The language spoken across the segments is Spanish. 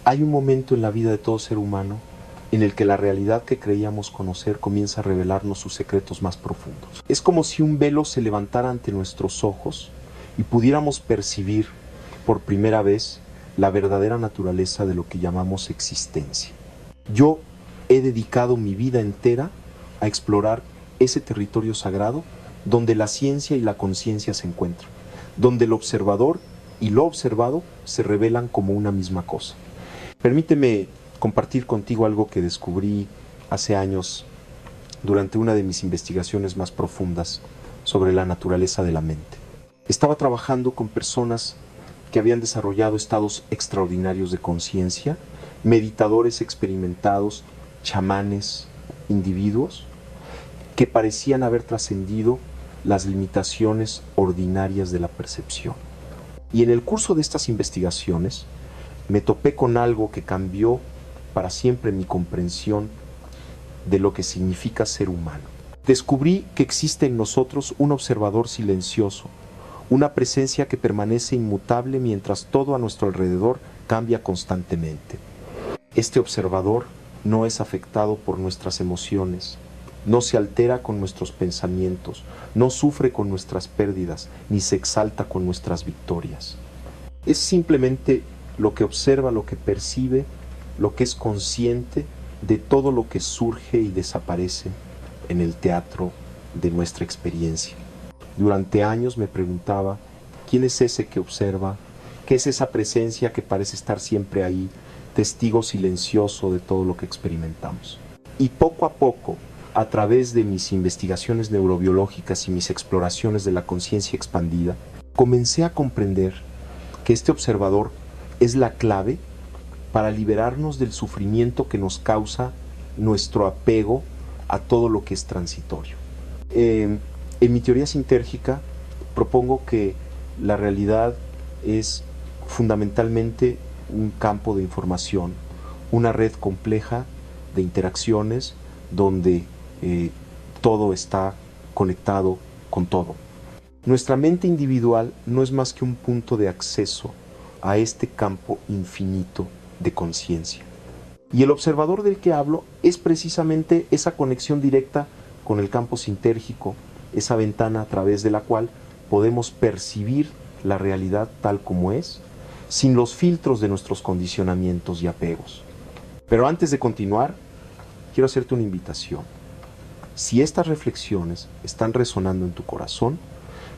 Hay un momento en la vida de todo ser humano en el que la realidad que creíamos conocer comienza a revelarnos sus secretos más profundos. Es como si un velo se levantara ante nuestros ojos y pudiéramos percibir por primera vez la verdadera naturaleza de lo que llamamos existencia. Yo he dedicado mi vida entera a explorar ese territorio sagrado donde la ciencia y la conciencia se encuentran, donde el observador y lo observado se revelan como una misma cosa. Permíteme compartir contigo algo que descubrí hace años durante una de mis investigaciones más profundas sobre la naturaleza de la mente. Estaba trabajando con personas que habían desarrollado estados extraordinarios de conciencia, meditadores experimentados, chamanes, individuos que parecían haber trascendido las limitaciones ordinarias de la percepción. Y en el curso de estas investigaciones me topé con algo que cambió para siempre mi comprensión de lo que significa ser humano. Descubrí que existe en nosotros un observador silencioso, una presencia que permanece inmutable mientras todo a nuestro alrededor cambia constantemente. Este observador no es afectado por nuestras emociones, no se altera con nuestros pensamientos, no sufre con nuestras pérdidas, ni se exalta con nuestras victorias. Es simplemente lo que observa, lo que percibe, lo que es consciente de todo lo que surge y desaparece en el teatro de nuestra experiencia. Durante años me preguntaba, ¿quién es ese que observa? ¿Qué es esa presencia que parece estar siempre ahí, testigo silencioso de todo lo que experimentamos? Y poco a poco, a través de mis investigaciones neurobiológicas y mis exploraciones de la conciencia expandida, comencé a comprender que este observador es la clave para liberarnos del sufrimiento que nos causa nuestro apego a todo lo que es transitorio. En mi teoría sintérgica propongo que la realidad es fundamentalmente un campo de información, una red compleja de interacciones donde todo está conectado con todo. Nuestra mente individual no es más que un punto de acceso a este campo infinito de conciencia. Y el observador del que hablo es precisamente esa conexión directa con el campo sintérgico, esa ventana a través de la cual podemos percibir la realidad tal como es, sin los filtros de nuestros condicionamientos y apegos. Pero antes de continuar, quiero hacerte una invitación. Si estas reflexiones están resonando en tu corazón,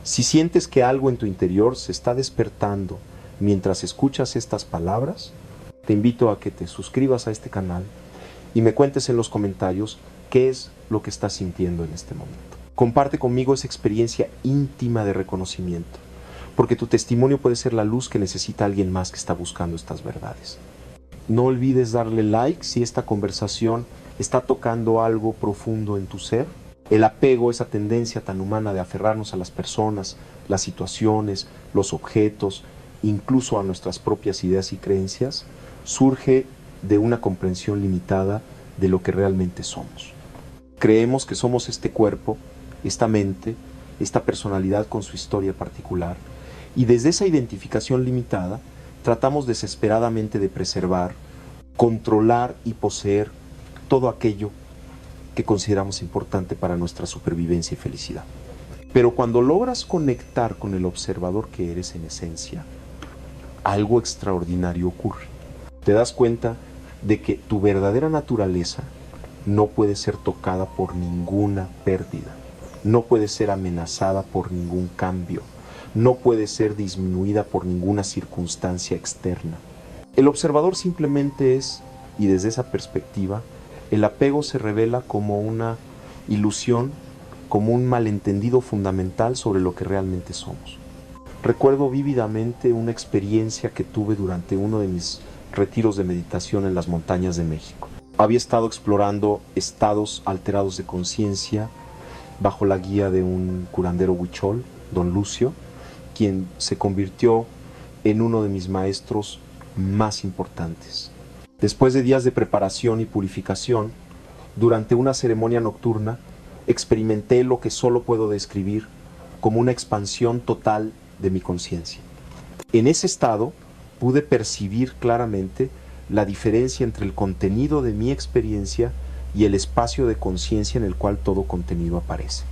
si sientes que algo en tu interior se está despertando mientras escuchas estas palabras, te invito a que te suscribas a este canal y me cuentes en los comentarios qué es lo que estás sintiendo en este momento. Comparte conmigo esa experiencia íntima de reconocimiento, porque tu testimonio puede ser la luz que necesita alguien más que está buscando estas verdades. No olvides darle like si esta conversación está tocando algo profundo en tu ser. El apego, esa tendencia tan humana de aferrarnos a las personas, las situaciones, los objetos, incluso a nuestras propias ideas y creencias, surge de una comprensión limitada de lo que realmente somos. Creemos que somos este cuerpo, esta mente, esta personalidad con su historia particular, y desde esa identificación limitada tratamos desesperadamente de preservar, controlar y poseer todo aquello que consideramos importante para nuestra supervivencia y felicidad. Pero cuando logras conectar con el observador que eres en esencia, algo extraordinario ocurre. Te das cuenta de que tu verdadera naturaleza no puede ser tocada por ninguna pérdida, no puede ser amenazada por ningún cambio, no puede ser disminuida por ninguna circunstancia externa. El observador simplemente es, y desde esa perspectiva, el apego se revela como una ilusión, como un malentendido fundamental sobre lo que realmente somos. Recuerdo vívidamente una experiencia que tuve durante uno de mis retiros de meditación en las montañas de México. Había estado explorando estados alterados de conciencia bajo la guía de un curandero huichol, don Lucio, quien se convirtió en uno de mis maestros más importantes. Después de días de preparación y purificación, durante una ceremonia nocturna, experimenté lo que solo puedo describir como una expansión total de mi conciencia. En ese estado pude percibir claramente la diferencia entre el contenido de mi experiencia y el espacio de conciencia en el cual todo contenido aparece.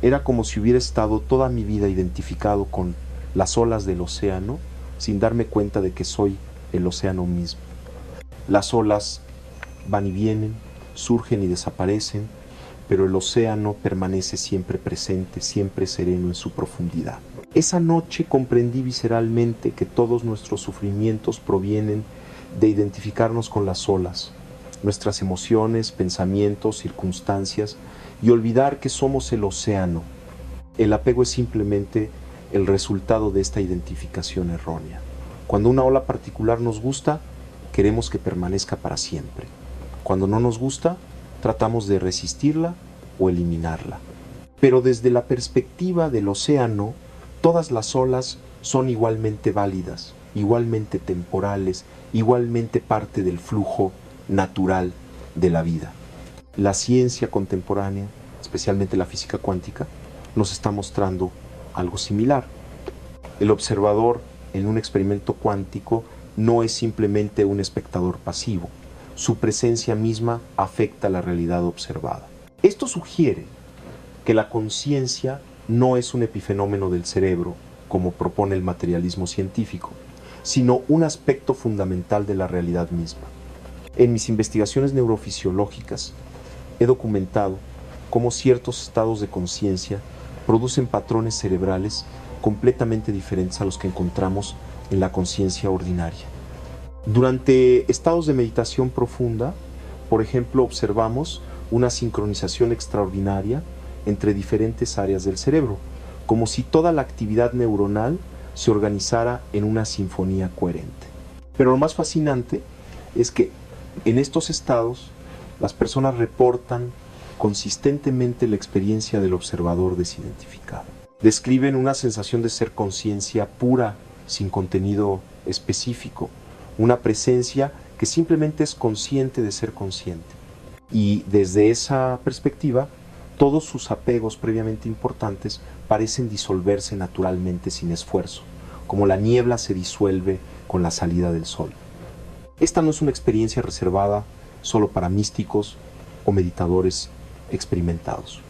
Era como si hubiera estado toda mi vida identificado con las olas del océano sin darme cuenta de que soy el océano mismo. Las olas van y vienen, surgen y desaparecen, pero el océano permanece siempre presente, siempre sereno en su profundidad. Esa noche comprendí visceralmente que todos nuestros sufrimientos provienen de identificarnos con las olas, nuestras emociones, pensamientos, circunstancias, y olvidar que somos el océano. El apego es simplemente el resultado de esta identificación errónea. Cuando una ola particular nos gusta, queremos que permanezca para siempre. Cuando no nos gusta, tratamos de resistirla o eliminarla. Pero desde la perspectiva del océano, todas las olas son igualmente válidas, igualmente temporales, igualmente parte del flujo natural de la vida. La ciencia contemporánea, especialmente la física cuántica, nos está mostrando algo similar. El observador en un experimento cuántico no es simplemente un espectador pasivo. Su presencia misma afecta la realidad observada. Esto sugiere que la conciencia no es un epifenómeno del cerebro, como propone el materialismo científico, sino un aspecto fundamental de la realidad misma. En mis investigaciones neurofisiológicas he documentado cómo ciertos estados de conciencia producen patrones cerebrales completamente diferentes a los que encontramos en la conciencia ordinaria. Durante estados de meditación profunda, por ejemplo, observamos una sincronización extraordinaria entre diferentes áreas del cerebro, como si toda la actividad neuronal se organizara en una sinfonía coherente. Pero lo más fascinante es que en estos estados las personas reportan consistentemente la experiencia del observador desidentificado. Describen una sensación de ser conciencia pura, sin contenido específico, una presencia que simplemente es consciente de ser consciente. Y desde esa perspectiva, todos sus apegos previamente importantes parecen disolverse naturalmente sin esfuerzo, como la niebla se disuelve con la salida del sol. Esta no es una experiencia reservada solo para místicos o meditadores experimentados.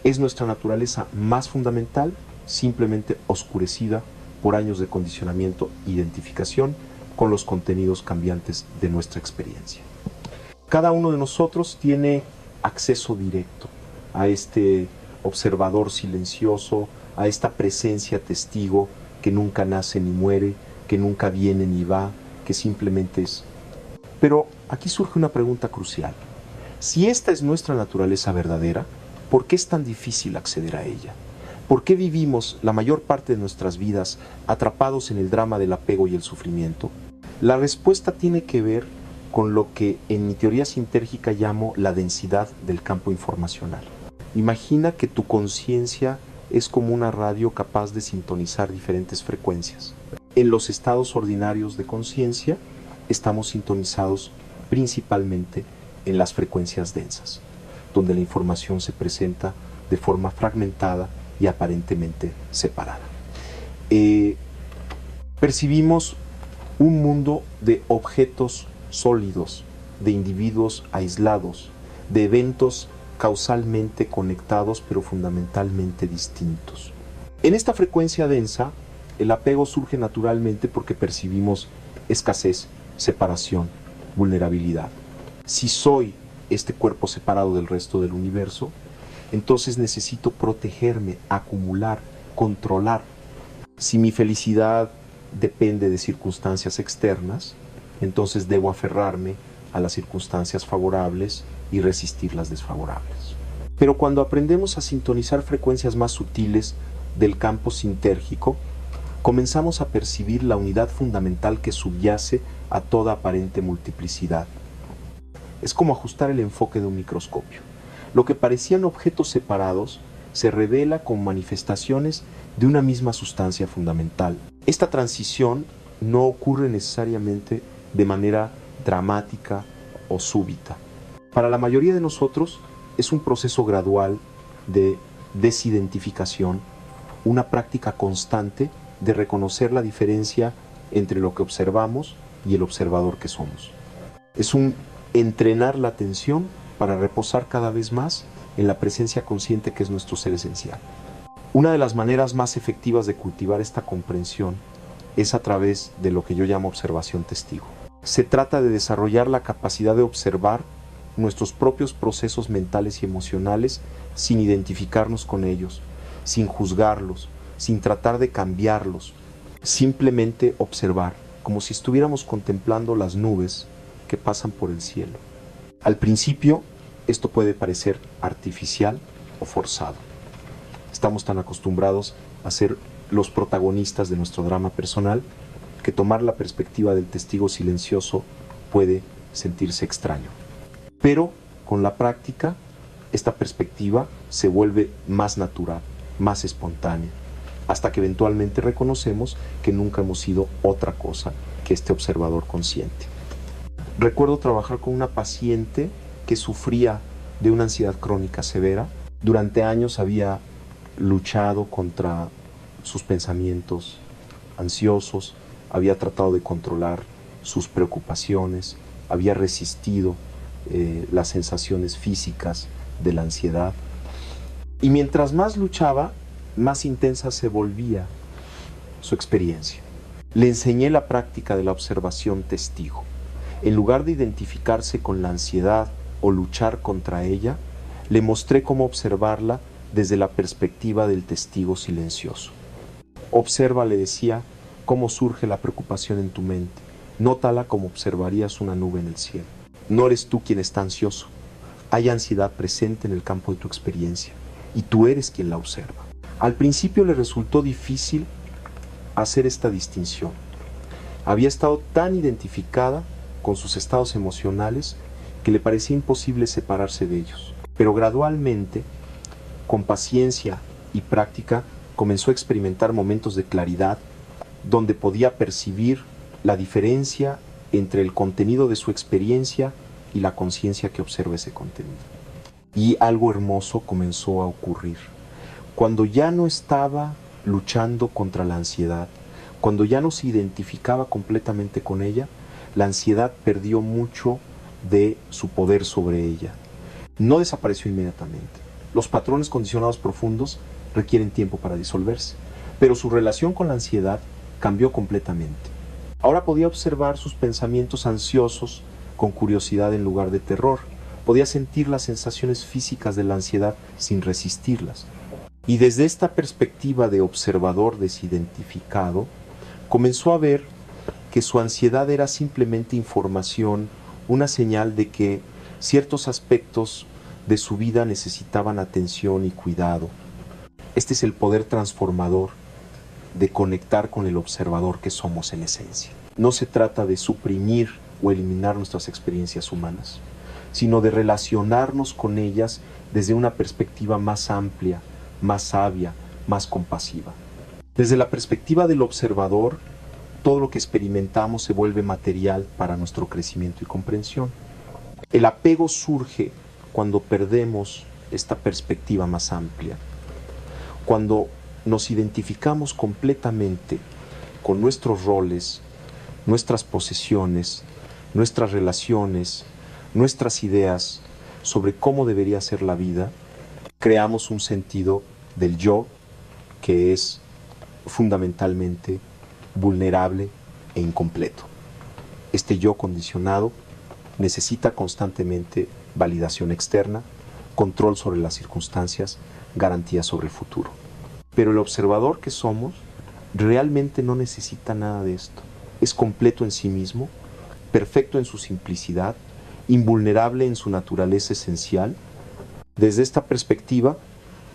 Es nuestra naturaleza más fundamental, simplemente oscurecida por años de condicionamiento e identificación con los contenidos cambiantes de nuestra experiencia. Cada uno de nosotros tiene acceso directo a este observador silencioso, a esta presencia testigo que nunca nace ni muere, que nunca viene ni va, que simplemente es. Pero aquí surge una pregunta crucial. Si esta es nuestra naturaleza verdadera, ¿por qué es tan difícil acceder a ella? ¿Por qué vivimos la mayor parte de nuestras vidas atrapados en el drama del apego y el sufrimiento? La respuesta tiene que ver con lo que en mi teoría sintérgica llamo la densidad del campo informacional. Imagina que tu conciencia es como una radio capaz de sintonizar diferentes frecuencias. En los estados ordinarios de conciencia estamos sintonizados principalmente en las frecuencias densas, donde la información se presenta de forma fragmentada y aparentemente separada. Percibimos un mundo de objetos sólidos, de individuos aislados, de eventos causalmente conectados pero fundamentalmente distintos. En esta frecuencia densa, el apego surge naturalmente porque percibimos escasez, separación, vulnerabilidad. Si soy este cuerpo separado del resto del universo, entonces necesito protegerme, acumular, controlar. Si mi felicidad depende de circunstancias externas, entonces debo aferrarme a las circunstancias favorables y resistir las desfavorables. Pero cuando aprendemos a sintonizar frecuencias más sutiles del campo sintérgico, comenzamos a percibir la unidad fundamental que subyace a toda aparente multiplicidad. Es como ajustar el enfoque de un microscopio. Lo que parecían objetos separados se revela como manifestaciones de una misma sustancia fundamental. Esta transición no ocurre necesariamente de manera dramática o súbita. Para la mayoría de nosotros es un proceso gradual de desidentificación, una práctica constante de reconocer la diferencia entre lo que observamos y el observador que somos. Es un entrenar la atención para reposar cada vez más en la presencia consciente que es nuestro ser esencial. Una de las maneras más efectivas de cultivar esta comprensión es a través de lo que yo llamo observación testigo. Se trata de desarrollar la capacidad de observar nuestros propios procesos mentales y emocionales sin identificarnos con ellos, sin juzgarlos, sin tratar de cambiarlos, simplemente observar, como si estuviéramos contemplando las nubes que pasan por el cielo. Al principio, esto puede parecer artificial o forzado. Estamos tan acostumbrados a ser los protagonistas de nuestro drama personal que tomar la perspectiva del testigo silencioso puede sentirse extraño. Pero con la práctica, esta perspectiva se vuelve más natural, más espontánea, hasta que eventualmente reconocemos que nunca hemos sido otra cosa que este observador consciente. Recuerdo trabajar con una paciente que sufría de una ansiedad crónica severa. Durante años había luchado contra sus pensamientos ansiosos, había tratado de controlar sus preocupaciones, había resistido las sensaciones físicas de la ansiedad. Y mientras más luchaba, más intensa se volvía su experiencia. Le enseñé la práctica de la observación testigo. En lugar de identificarse con la ansiedad o luchar contra ella, le mostré cómo observarla desde la perspectiva del testigo silencioso. Observa, le decía, cómo surge la preocupación en tu mente. Nótala como observarías una nube en el cielo. No eres tú quien está ansioso. Hay ansiedad presente en el campo de tu experiencia y tú eres quien la observa. Al principio le resultó difícil hacer esta distinción. Había estado tan identificada con sus estados emocionales que le parecía imposible separarse de ellos. Pero gradualmente, con paciencia y práctica, comenzó a experimentar momentos de claridad donde podía percibir la diferencia entre el contenido de su experiencia y la conciencia que observa ese contenido. Y algo hermoso comenzó a ocurrir. Cuando ya no estaba luchando contra la ansiedad, cuando ya no se identificaba completamente con ella, la ansiedad perdió mucho de su poder sobre ella. No desapareció inmediatamente. Los patrones condicionados profundos requieren tiempo para disolverse, pero su relación con la ansiedad cambió completamente. Ahora podía observar sus pensamientos ansiosos con curiosidad en lugar de terror. Podía sentir las sensaciones físicas de la ansiedad sin resistirlas. Y desde esta perspectiva de observador desidentificado, comenzó a ver que su ansiedad era simplemente información, una señal de que ciertos aspectos de su vida necesitaban atención y cuidado. Este es el poder transformador de conectar con el observador que somos en esencia. No se trata de suprimir o eliminar nuestras experiencias humanas, sino de relacionarnos con ellas desde una perspectiva más amplia, más sabia, más compasiva. Desde la perspectiva del observador, todo lo que experimentamos se vuelve material para nuestro crecimiento y comprensión. El apego surge cuando perdemos esta perspectiva más amplia, cuando nos identificamos completamente con nuestros roles, nuestras posesiones, nuestras relaciones, nuestras ideas sobre cómo debería ser la vida, creamos un sentido del yo que es fundamentalmente vulnerable e incompleto. Este yo condicionado necesita constantemente validación externa, control sobre las circunstancias, garantía sobre el futuro. Pero el observador que somos realmente no necesita nada de esto. Es completo en sí mismo, perfecto en su simplicidad, invulnerable en su naturaleza esencial. Desde esta perspectiva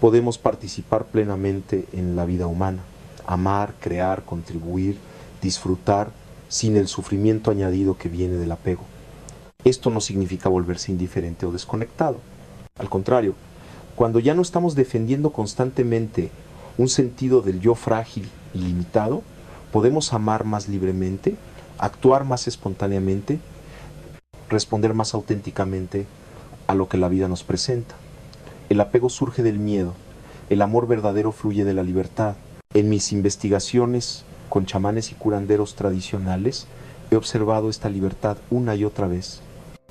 podemos participar plenamente en la vida humana, amar, crear, contribuir, disfrutar sin el sufrimiento añadido que viene del apego. Esto no significa volverse indiferente o desconectado. Al contrario, cuando ya no estamos defendiendo constantemente un sentido del yo frágil y limitado, podemos amar más libremente, actuar más espontáneamente, responder más auténticamente a lo que la vida nos presenta. El apego surge del miedo, el amor verdadero fluye de la libertad. En mis investigaciones con chamanes y curanderos tradicionales, he observado esta libertad una y otra vez.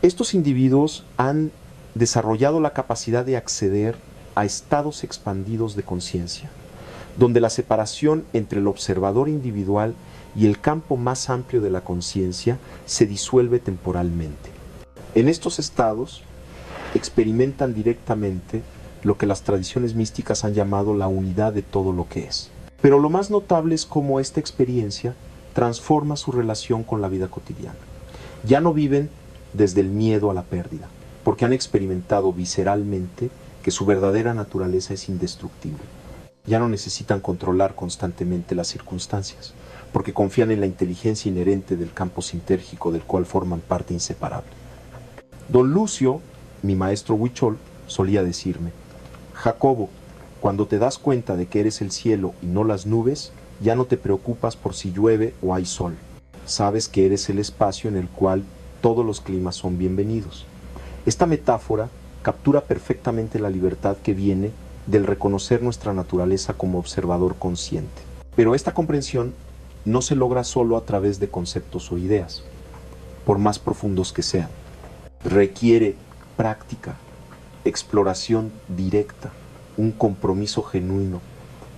Estos individuos han desarrollado la capacidad de acceder a estados expandidos de conciencia, donde la separación entre el observador individual y el campo más amplio de la conciencia se disuelve temporalmente. En estos estados experimentan directamente lo que las tradiciones místicas han llamado la unidad de todo lo que es. Pero lo más notable es cómo esta experiencia transforma su relación con la vida cotidiana. Ya no viven desde el miedo a la pérdida, porque han experimentado visceralmente que su verdadera naturaleza es indestructible. Ya no necesitan controlar constantemente las circunstancias, porque confían en la inteligencia inherente del campo sintérgico del cual forman parte inseparable. Don Lucio, mi maestro Huichol, solía decirme: Jacobo, cuando te das cuenta de que eres el cielo y no las nubes, ya no te preocupas por si llueve o hay sol. Sabes que eres el espacio en el cual todos los climas son bienvenidos. Esta metáfora captura perfectamente la libertad que viene del reconocer nuestra naturaleza como observador consciente. Pero esta comprensión no se logra solo a través de conceptos o ideas, por más profundos que sean. Requiere práctica, exploración directa, un compromiso genuino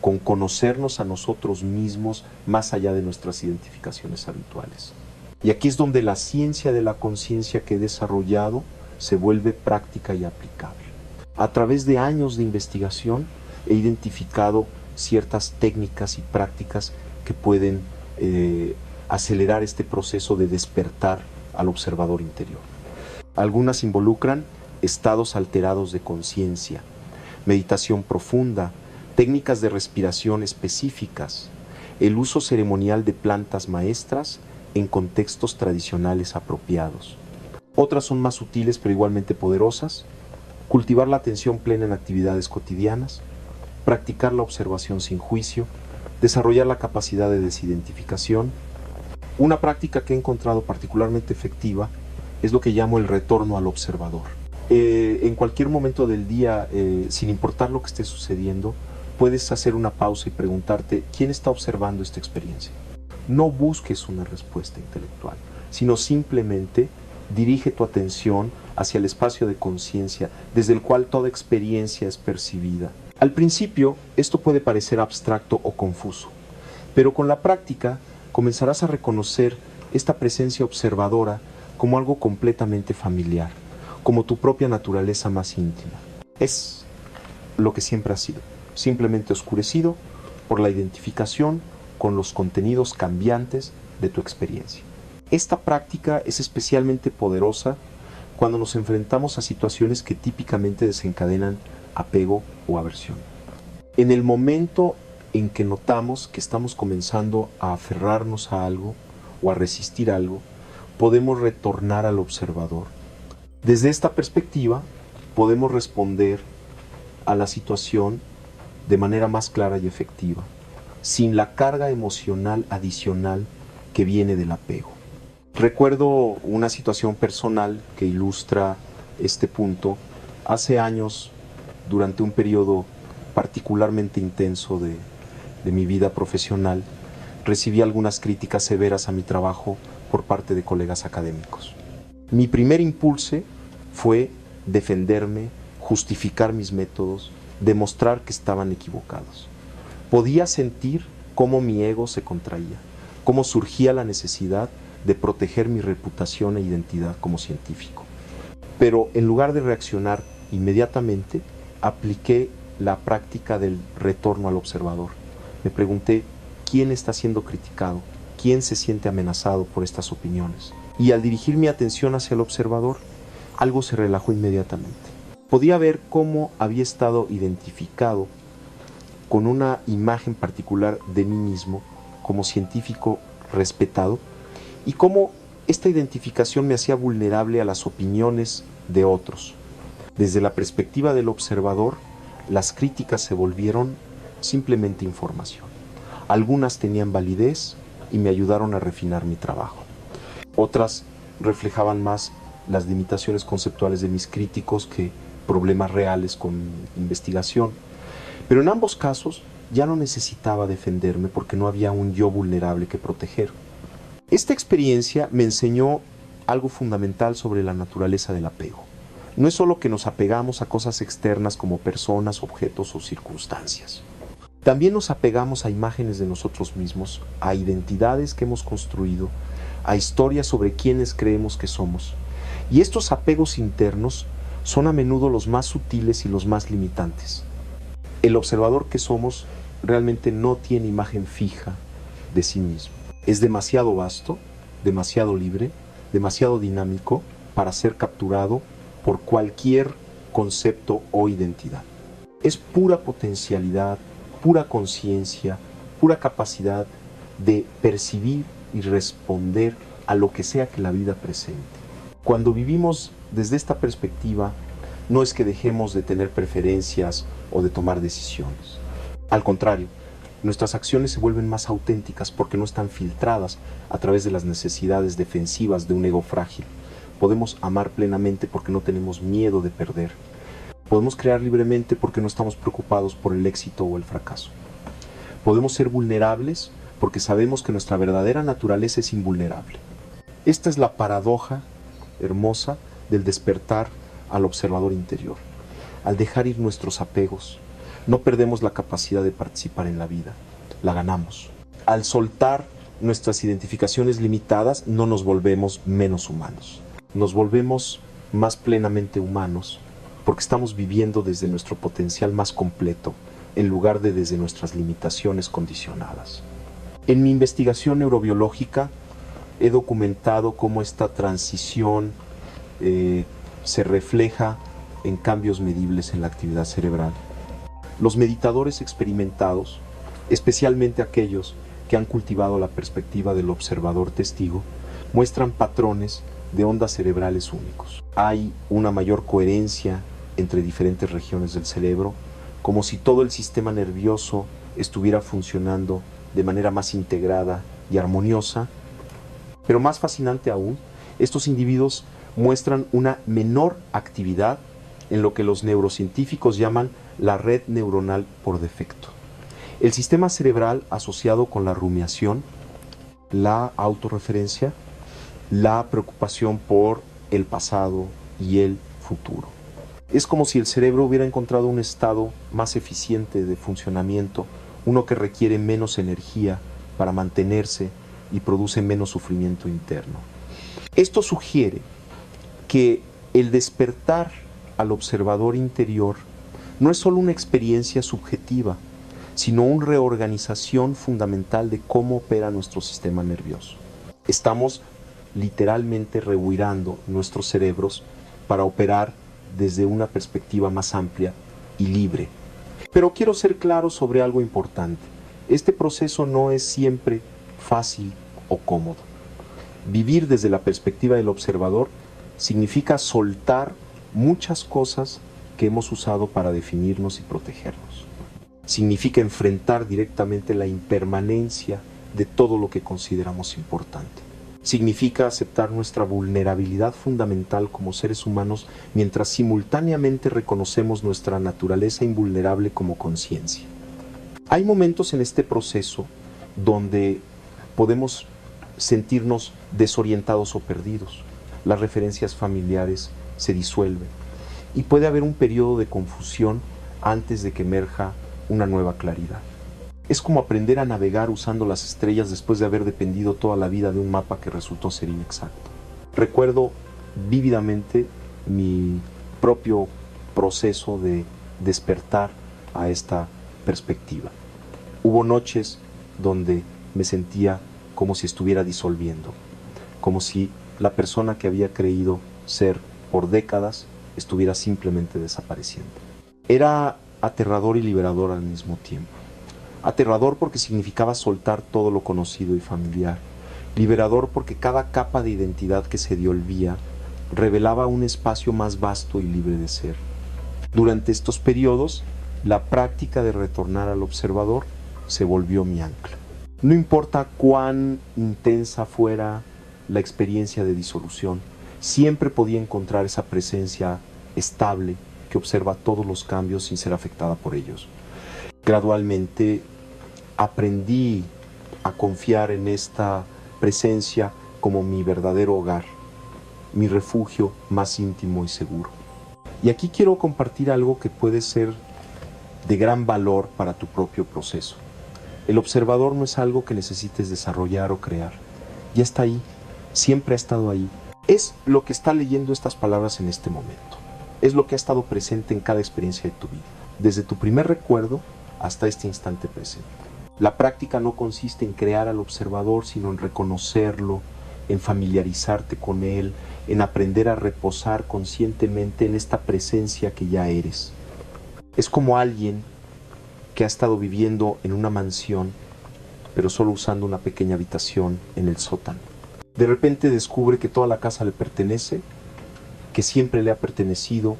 con conocernos a nosotros mismos más allá de nuestras identificaciones habituales. Y aquí es donde la ciencia de la conciencia que he desarrollado se vuelve práctica y aplicable. A través de años de investigación he identificado ciertas técnicas y prácticas que pueden acelerar este proceso de despertar al observador interior. Algunas involucran estados alterados de conciencia, meditación profunda, técnicas de respiración específicas, el uso ceremonial de plantas maestras en contextos tradicionales apropiados. Otras son más sutiles pero igualmente poderosas: cultivar la atención plena en actividades cotidianas, practicar la observación sin juicio, desarrollar la capacidad de desidentificación. Una práctica que he encontrado particularmente efectiva es lo que llamo el retorno al observador. En cualquier momento del día, sin importar lo que esté sucediendo, puedes hacer una pausa y preguntarte: ¿quién está observando esta experiencia? No busques una respuesta intelectual, sino simplemente dirige tu atención hacia el espacio de conciencia desde el cual toda experiencia es percibida. Al principio, esto puede parecer abstracto o confuso, pero con la práctica comenzarás a reconocer esta presencia observadora como algo completamente familiar, como tu propia naturaleza más íntima. Es lo que siempre ha sido, simplemente oscurecido por la identificación con los contenidos cambiantes de tu experiencia. Esta práctica es especialmente poderosa cuando nos enfrentamos a situaciones que típicamente desencadenan apego o aversión. En el momento en que notamos que estamos comenzando a aferrarnos a algo o a resistir algo, podemos retornar al observador. Desde esta perspectiva, podemos responder a la situación de manera más clara y efectiva, sin la carga emocional adicional que viene del apego. Recuerdo una situación personal que ilustra este punto. Hace años, durante un periodo particularmente intenso de mi vida profesional, recibí algunas críticas severas a mi trabajo por parte de colegas académicos. Mi primer impulso fue defenderme, justificar mis métodos, demostrar que estaban equivocados. Podía sentir cómo mi ego se contraía, cómo surgía la necesidad de proteger mi reputación e identidad como científico. Pero en lugar de reaccionar inmediatamente, apliqué la práctica del retorno al observador. Me pregunté: ¿quién está siendo criticado? ¿Quién se siente amenazado por estas opiniones? Y al dirigir mi atención hacia el observador, algo se relajó inmediatamente. Podía ver cómo había estado identificado con una imagen particular de mí mismo como científico respetado, y cómo esta identificación me hacía vulnerable a las opiniones de otros. Desde la perspectiva del observador, las críticas se volvieron simplemente información. Algunas tenían validez y me ayudaron a refinar mi trabajo. Otras reflejaban más las limitaciones conceptuales de mis críticos que problemas reales con investigación. Pero en ambos casos ya no necesitaba defenderme porque no había un yo vulnerable que proteger. Esta experiencia me enseñó algo fundamental sobre la naturaleza del apego. No es solo que nos apegamos a cosas externas como personas, objetos o circunstancias. También nos apegamos a imágenes de nosotros mismos, a identidades que hemos construido, a historias sobre quiénes creemos que somos. Y estos apegos internos son a menudo los más sutiles y los más limitantes. El observador que somos realmente no tiene imagen fija de sí mismo. Es demasiado vasto, demasiado libre, demasiado dinámico para ser capturado por cualquier concepto o identidad. Es pura potencialidad, pura conciencia, pura capacidad de percibir y responder a lo que sea que la vida presente. Cuando vivimos desde esta perspectiva, no es que dejemos de tener preferencias o de tomar decisiones. Al contrario, nuestras acciones se vuelven más auténticas porque no están filtradas a través de las necesidades defensivas de un ego frágil. Podemos amar plenamente porque no tenemos miedo de perder. Podemos crear libremente porque no estamos preocupados por el éxito o el fracaso. Podemos ser vulnerables porque sabemos que nuestra verdadera naturaleza es invulnerable. Esta es la paradoja hermosa del despertar al observador interior. Al dejar ir nuestros apegos, no perdemos la capacidad de participar en la vida, la ganamos. Al soltar nuestras identificaciones limitadas, no nos volvemos menos humanos. Nos volvemos más plenamente humanos porque estamos viviendo desde nuestro potencial más completo en lugar de desde nuestras limitaciones condicionadas. En mi investigación neurobiológica he documentado cómo esta transición se refleja en cambios medibles en la actividad cerebral. Los meditadores experimentados, especialmente aquellos que han cultivado la perspectiva del observador testigo, muestran patrones de ondas cerebrales únicos. Hay una mayor coherencia entre diferentes regiones del cerebro, como si todo el sistema nervioso estuviera funcionando de manera más integrada y armoniosa. Pero más fascinante aún, estos individuos muestran una menor actividad en lo que los neurocientíficos llaman la red neuronal por defecto. El sistema cerebral asociado con la rumiación, la autorreferencia, la preocupación por el pasado y el futuro. Es como si el cerebro hubiera encontrado un estado más eficiente de funcionamiento, uno que requiere menos energía para mantenerse y produce menos sufrimiento interno. Esto sugiere que el despertar al observador interior no es solo una experiencia subjetiva, sino una reorganización fundamental de cómo opera nuestro sistema nervioso. Estamos literalmente revirando nuestros cerebros para operar desde una perspectiva más amplia y libre. Pero quiero ser claro sobre algo importante. Este proceso no es siempre fácil o cómodo. Vivir desde la perspectiva del observador significa soltar muchas cosas que hemos usado para definirnos y protegernos. Significa enfrentar directamente la impermanencia de todo lo que consideramos importante. Significa aceptar nuestra vulnerabilidad fundamental como seres humanos mientras simultáneamente reconocemos nuestra naturaleza invulnerable como conciencia. Hay momentos en este proceso donde podemos sentirnos desorientados o perdidos. Las referencias familiares se disuelven y puede haber un periodo de confusión antes de que emerja una nueva claridad. Es como aprender a navegar usando las estrellas después de haber dependido toda la vida de un mapa que resultó ser inexacto. Recuerdo vívidamente mi propio proceso de despertar a esta perspectiva. Hubo noches donde me sentía como si estuviera disolviendo, como si la persona que había creído ser por décadas estuviera simplemente desapareciendo. Era aterrador y liberador al mismo tiempo. Aterrador porque significaba soltar todo lo conocido y familiar. Liberador porque cada capa de identidad que se disolvía revelaba un espacio más vasto y libre de ser. Durante estos periodos, la práctica de retornar al observador se volvió mi ancla. No importa cuán intensa fuera la experiencia de disolución, siempre podía encontrar esa presencia estable que observa todos los cambios sin ser afectada por ellos. Gradualmente aprendí a confiar en esta presencia como mi verdadero hogar, mi refugio más íntimo y seguro. Y aquí quiero compartir algo que puede ser de gran valor para tu propio proceso. El observador no es algo que necesites desarrollar o crear. Ya está ahí, siempre ha estado ahí. Es lo que está leyendo estas palabras en este momento. Es lo que ha estado presente en cada experiencia de tu vida, desde tu primer recuerdo hasta este instante presente. La práctica no consiste en crear al observador, sino en reconocerlo, en familiarizarte con él, en aprender a reposar conscientemente en esta presencia que ya eres. Es como alguien que ha estado viviendo en una mansión, pero solo usando una pequeña habitación en el sótano. De repente descubre que toda la casa le pertenece, que siempre le ha pertenecido,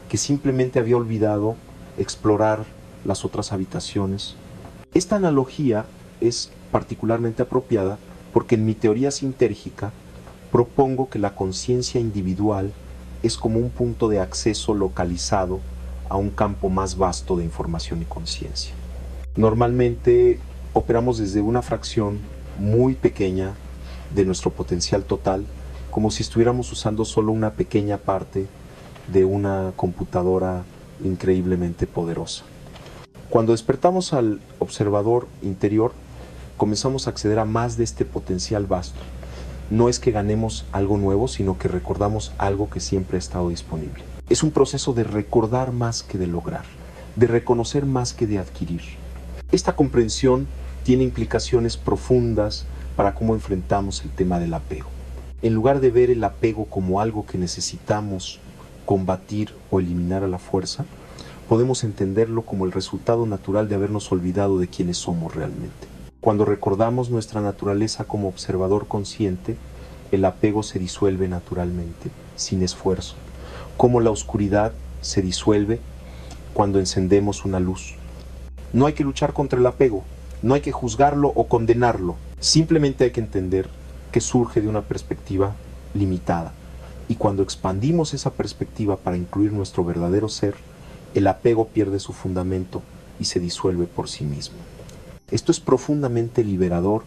que simplemente había olvidado explorar las otras habitaciones. Esta analogía es particularmente apropiada porque en mi teoría sintérgica propongo que la conciencia individual es como un punto de acceso localizado a un campo más vasto de información y conciencia. Normalmente operamos desde una fracción muy pequeña de nuestro potencial total, como si estuviéramos usando solo una pequeña parte de una computadora increíblemente poderosa. Cuando despertamos al observador interior, comenzamos a acceder a más de este potencial vasto. No es que ganemos algo nuevo, sino que recordamos algo que siempre ha estado disponible. Es un proceso de recordar más que de lograr, de reconocer más que de adquirir. Esta comprensión tiene implicaciones profundas para cómo enfrentamos el tema del apego. En lugar de ver el apego como algo que necesitamos combatir o eliminar a la fuerza, podemos entenderlo como el resultado natural de habernos olvidado de quiénes somos realmente. Cuando recordamos nuestra naturaleza como observador consciente, el apego se disuelve naturalmente, sin esfuerzo, como la oscuridad se disuelve cuando encendemos una luz. No hay que luchar contra el apego, no hay que juzgarlo o condenarlo, simplemente hay que entender que surge de una perspectiva limitada. Y cuando expandimos esa perspectiva para incluir nuestro verdadero ser, el apego pierde su fundamento y se disuelve por sí mismo. Esto es profundamente liberador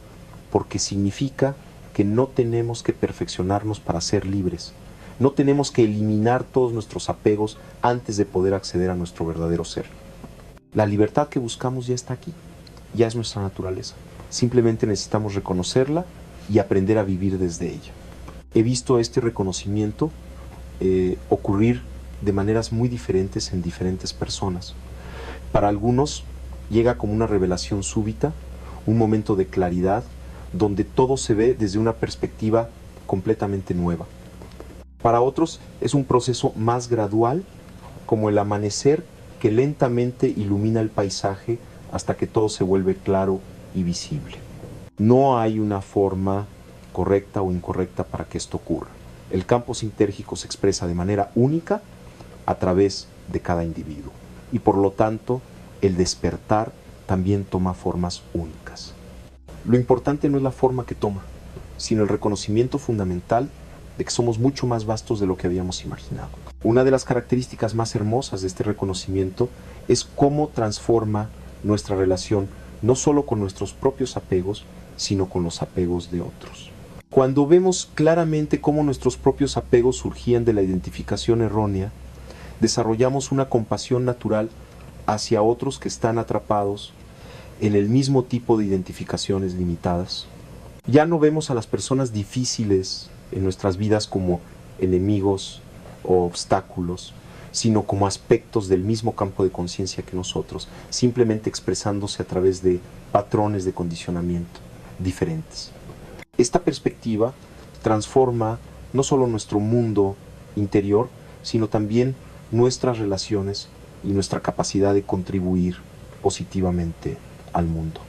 porque significa que no tenemos que perfeccionarnos para ser libres. No tenemos que eliminar todos nuestros apegos antes de poder acceder a nuestro verdadero ser. La libertad que buscamos ya está aquí, ya es nuestra naturaleza. Simplemente necesitamos reconocerla y aprender a vivir desde ella. He visto este reconocimiento ocurrir de maneras muy diferentes en diferentes personas. Para algunos llega como una revelación súbita, un momento de claridad, donde todo se ve desde una perspectiva completamente nueva. Para otros es un proceso más gradual, como el amanecer que lentamente ilumina el paisaje hasta que todo se vuelve claro y visible. No hay una forma correcta o incorrecta para que esto ocurra. El campo sintérgico se expresa de manera única a través de cada individuo y por lo tanto el despertar también toma formas únicas. Lo importante no es la forma que toma, sino el reconocimiento fundamental de que somos mucho más vastos de lo que habíamos imaginado. Una de las características más hermosas de este reconocimiento es cómo transforma nuestra relación no solo con nuestros propios apegos, sino con los apegos de otros. Cuando vemos claramente cómo nuestros propios apegos surgían de la identificación errónea, desarrollamos una compasión natural hacia otros que están atrapados en el mismo tipo de identificaciones limitadas. Ya no vemos a las personas difíciles en nuestras vidas como enemigos o obstáculos, sino como aspectos del mismo campo de conciencia que nosotros, simplemente expresándose a través de patrones de condicionamiento diferentes. Esta perspectiva transforma no solo nuestro mundo interior, sino también nuestras relaciones y nuestra capacidad de contribuir positivamente al mundo.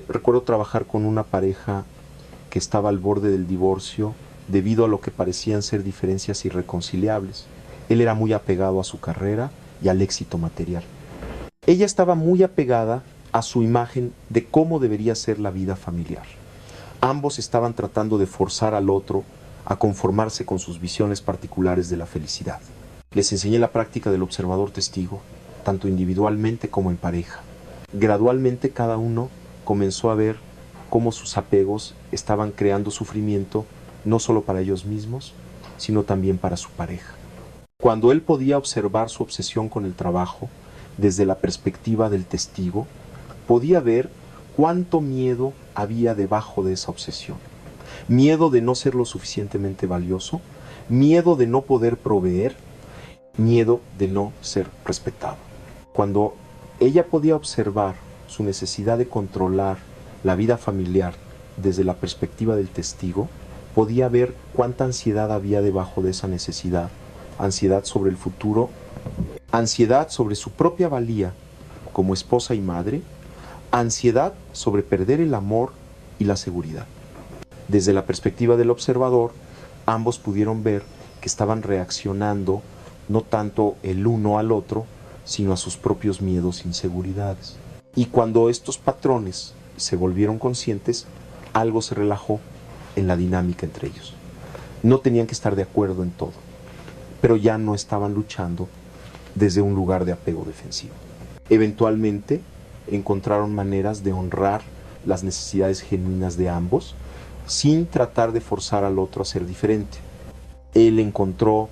Recuerdo trabajar con una pareja que estaba al borde del divorcio debido a lo que parecían ser diferencias irreconciliables. Él era muy apegado a su carrera y al éxito material. Ella estaba muy apegada a su imagen de cómo debería ser la vida familiar. Ambos estaban tratando de forzar al otro a conformarse con sus visiones particulares de la felicidad. Les enseñé la práctica del observador testigo, tanto individualmente como en pareja. Gradualmente cada uno comenzó a ver cómo sus apegos estaban creando sufrimiento, no solo para ellos mismos, sino también para su pareja. Cuando él podía observar su obsesión con el trabajo desde la perspectiva del testigo, podía ver cuánto miedo había debajo de esa obsesión. Miedo de no ser lo suficientemente valioso, miedo de no poder proveer, miedo de no ser respetado. Cuando ella podía observar su necesidad de controlar la vida familiar desde la perspectiva del testigo, podía ver cuánta ansiedad había debajo de esa necesidad. Ansiedad sobre el futuro, ansiedad sobre su propia valía como esposa y madre, ansiedad sobre perder el amor y la seguridad. Desde la perspectiva del observador, ambos pudieron ver que estaban reaccionando no tanto el uno al otro, sino a sus propios miedos e inseguridades. Y cuando estos patrones se volvieron conscientes, algo se relajó en la dinámica entre ellos. No tenían que estar de acuerdo en todo, pero ya no estaban luchando desde un lugar de apego defensivo. Eventualmente encontraron maneras de honrar las necesidades genuinas de ambos sin tratar de forzar al otro a ser diferente. Él encontró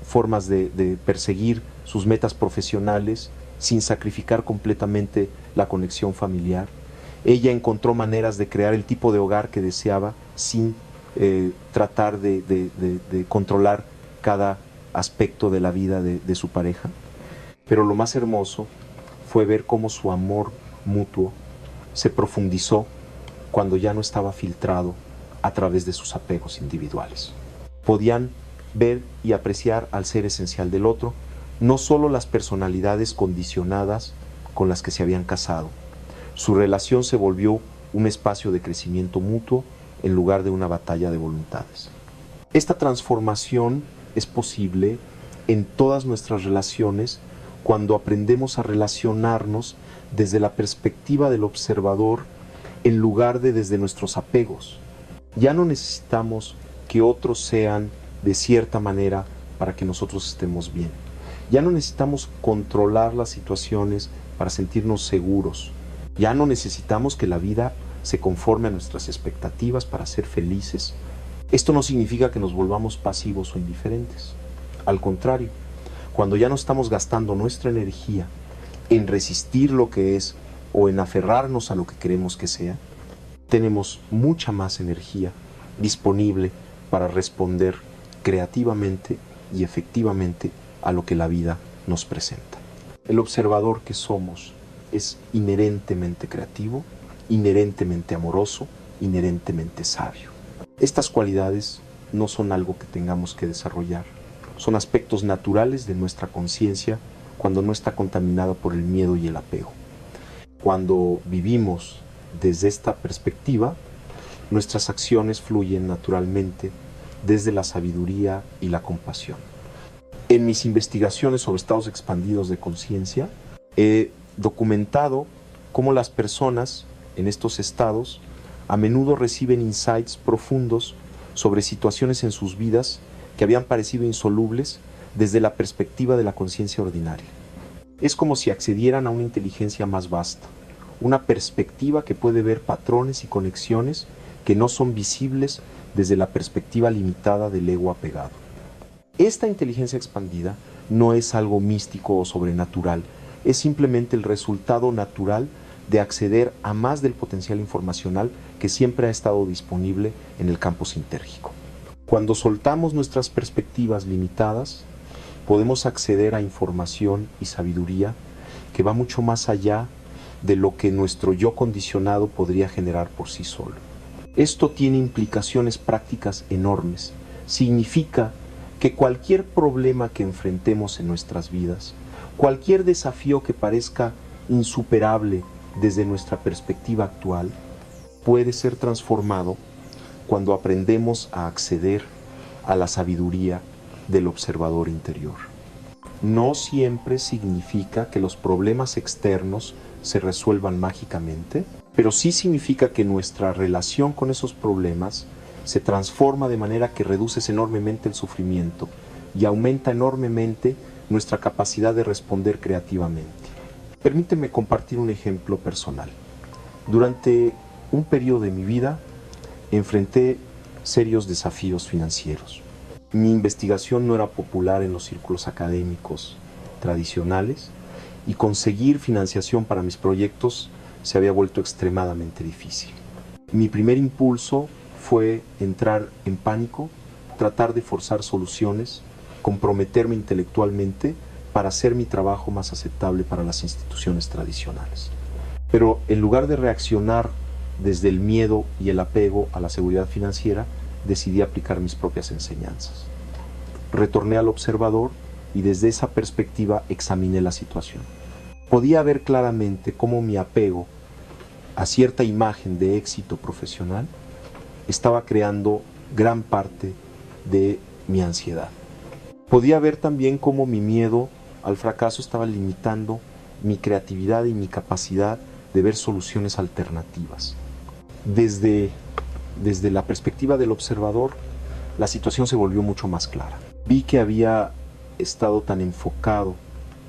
formas de perseguir sus metas profesionales sin sacrificar completamente la conexión familiar. Ella encontró maneras de crear el tipo de hogar que deseaba sin tratar de controlar cada aspecto de la vida de su pareja. Pero lo más hermoso fue ver cómo su amor mutuo se profundizó cuando ya no estaba filtrado a través de sus apegos individuales. Podían ver y apreciar al ser esencial del otro, no solo las personalidades condicionadas con las que se habían casado. Su relación se volvió un espacio de crecimiento mutuo en lugar de una batalla de voluntades. Esta transformación es posible en todas nuestras relaciones cuando aprendemos a relacionarnos desde la perspectiva del observador en lugar de desde nuestros apegos. Ya no necesitamos que otros sean de cierta manera para que nosotros estemos bien. Ya no necesitamos controlar las situaciones para sentirnos seguros. Ya no necesitamos que la vida se conforme a nuestras expectativas para ser felices. Esto no significa que nos volvamos pasivos o indiferentes. Al contrario, cuando ya no estamos gastando nuestra energía en resistir lo que es o en aferrarnos a lo que queremos que sea, tenemos mucha más energía disponible para responder creativamente y efectivamente a lo que la vida nos presenta. El observador que somos es inherentemente creativo, inherentemente amoroso, inherentemente sabio. Estas cualidades no son algo que tengamos que desarrollar, son aspectos naturales de nuestra conciencia cuando no está contaminada por el miedo y el apego. Cuando vivimos desde esta perspectiva, nuestras acciones fluyen naturalmente desde la sabiduría y la compasión. En mis investigaciones sobre estados expandidos de conciencia, he documentado cómo las personas en estos estados a menudo reciben insights profundos sobre situaciones en sus vidas que habían parecido insolubles desde la perspectiva de la conciencia ordinaria. Es como si accedieran a una inteligencia más vasta, una perspectiva que puede ver patrones y conexiones que no son visibles desde la perspectiva limitada del ego apegado. Esta inteligencia expandida no es algo místico o sobrenatural, es simplemente el resultado natural de acceder a más del potencial informacional que siempre ha estado disponible en el campo sintérgico. Cuando soltamos nuestras perspectivas limitadas, podemos acceder a información y sabiduría que va mucho más allá de lo que nuestro yo condicionado podría generar por sí solo. Esto tiene implicaciones prácticas enormes. Significa que cualquier problema que enfrentemos en nuestras vidas, cualquier desafío que parezca insuperable desde nuestra perspectiva actual, puede ser transformado cuando aprendemos a acceder a la sabiduría del observador interior. No siempre significa que los problemas externos se resuelvan mágicamente, pero sí significa que nuestra relación con esos problemas se transforma de manera que reduces enormemente el sufrimiento y aumenta enormemente nuestra capacidad de responder creativamente. Permíteme compartir un ejemplo personal. Durante un periodo de mi vida enfrenté serios desafíos financieros. Mi investigación no era popular en los círculos académicos tradicionales y conseguir financiación para mis proyectos se había vuelto extremadamente difícil. Mi primer impulso fue entrar en pánico, tratar de forzar soluciones, comprometerme intelectualmente para hacer mi trabajo más aceptable para las instituciones tradicionales. Pero en lugar de reaccionar desde el miedo y el apego a la seguridad financiera, decidí aplicar mis propias enseñanzas. Retorné al observador y desde esa perspectiva examiné la situación. Podía ver claramente cómo mi apego a cierta imagen de éxito profesional estaba creando gran parte de mi ansiedad. Podía ver también cómo mi miedo al fracaso estaba limitando mi creatividad y mi capacidad de ver soluciones alternativas. Desde la perspectiva del observador, la situación se volvió mucho más clara. Vi que había estado tan enfocado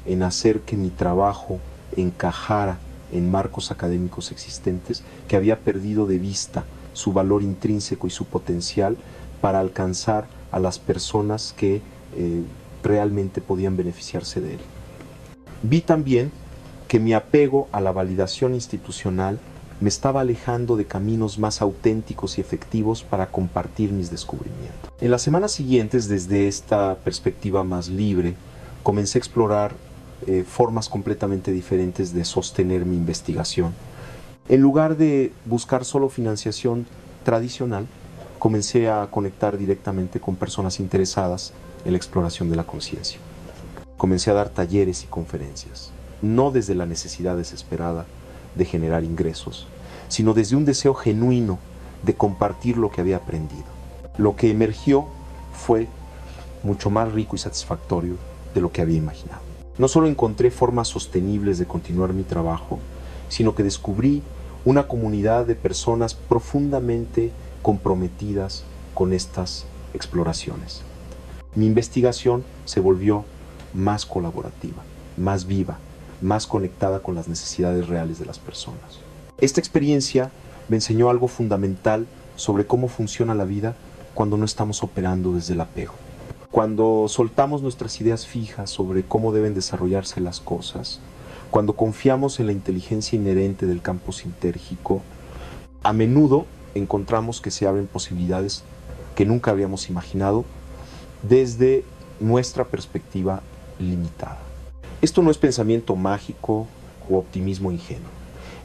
en hacer que mi trabajo encajara en marcos académicos existentes que había perdido de vista su valor intrínseco y su potencial para alcanzar a las personas que realmente podían beneficiarse de él. Vi también que mi apego a la validación institucional me estaba alejando de caminos más auténticos y efectivos para compartir mis descubrimientos. En las semanas siguientes, desde esta perspectiva más libre, comencé a explorar formas completamente diferentes de sostener mi investigación. En lugar de buscar solo financiación tradicional, comencé a conectar directamente con personas interesadas en la exploración de la conciencia. Comencé a dar talleres y conferencias, no desde la necesidad desesperada de generar ingresos, sino desde un deseo genuino de compartir lo que había aprendido. Lo que emergió fue mucho más rico y satisfactorio de lo que había imaginado. No solo encontré formas sostenibles de continuar mi trabajo, sino que descubrí una comunidad de personas profundamente comprometidas con estas exploraciones. Mi investigación se volvió más colaborativa, más viva, más conectada con las necesidades reales de las personas. Esta experiencia me enseñó algo fundamental sobre cómo funciona la vida cuando no estamos operando desde el apego. Cuando soltamos nuestras ideas fijas sobre cómo deben desarrollarse las cosas, cuando confiamos en la inteligencia inherente del campo sintérgico, a menudo encontramos que se abren posibilidades que nunca habíamos imaginado desde nuestra perspectiva limitada. Esto no es pensamiento mágico o optimismo ingenuo.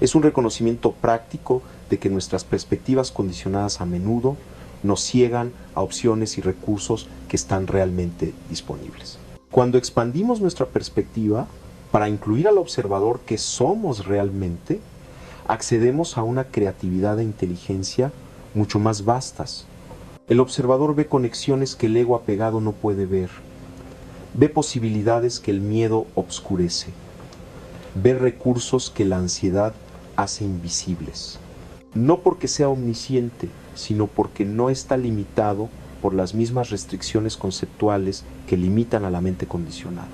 Es un reconocimiento práctico de que nuestras perspectivas condicionadas a menudo nos ciegan a opciones y recursos que están realmente disponibles. Cuando expandimos nuestra perspectiva para incluir al observador que somos realmente, accedemos a una creatividad e inteligencia mucho más vastas. El observador ve conexiones que el ego apegado no puede ver. Ve posibilidades que el miedo obscurece. Ve recursos que la ansiedad hace invisibles. No porque sea omnisciente, sino porque no está limitado por las mismas restricciones conceptuales que limitan a la mente condicionada.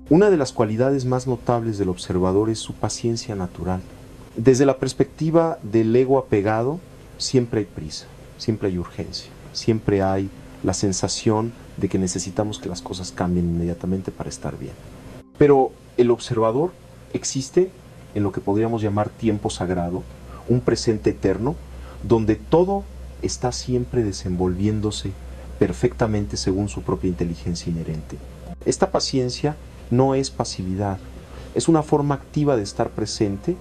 Una de las cualidades más notables del observador es su paciencia natural. Desde la perspectiva del ego apegado, siempre hay prisa, siempre hay urgencia, siempre hay la sensación de que necesitamos que las cosas cambien inmediatamente para estar bien. Pero el observador existe en lo que podríamos llamar tiempo sagrado, un presente eterno, donde todo está siempre desenvolviéndose perfectamente según su propia inteligencia inherente. Esta paciencia no es pasividad, es una forma activa de estar presente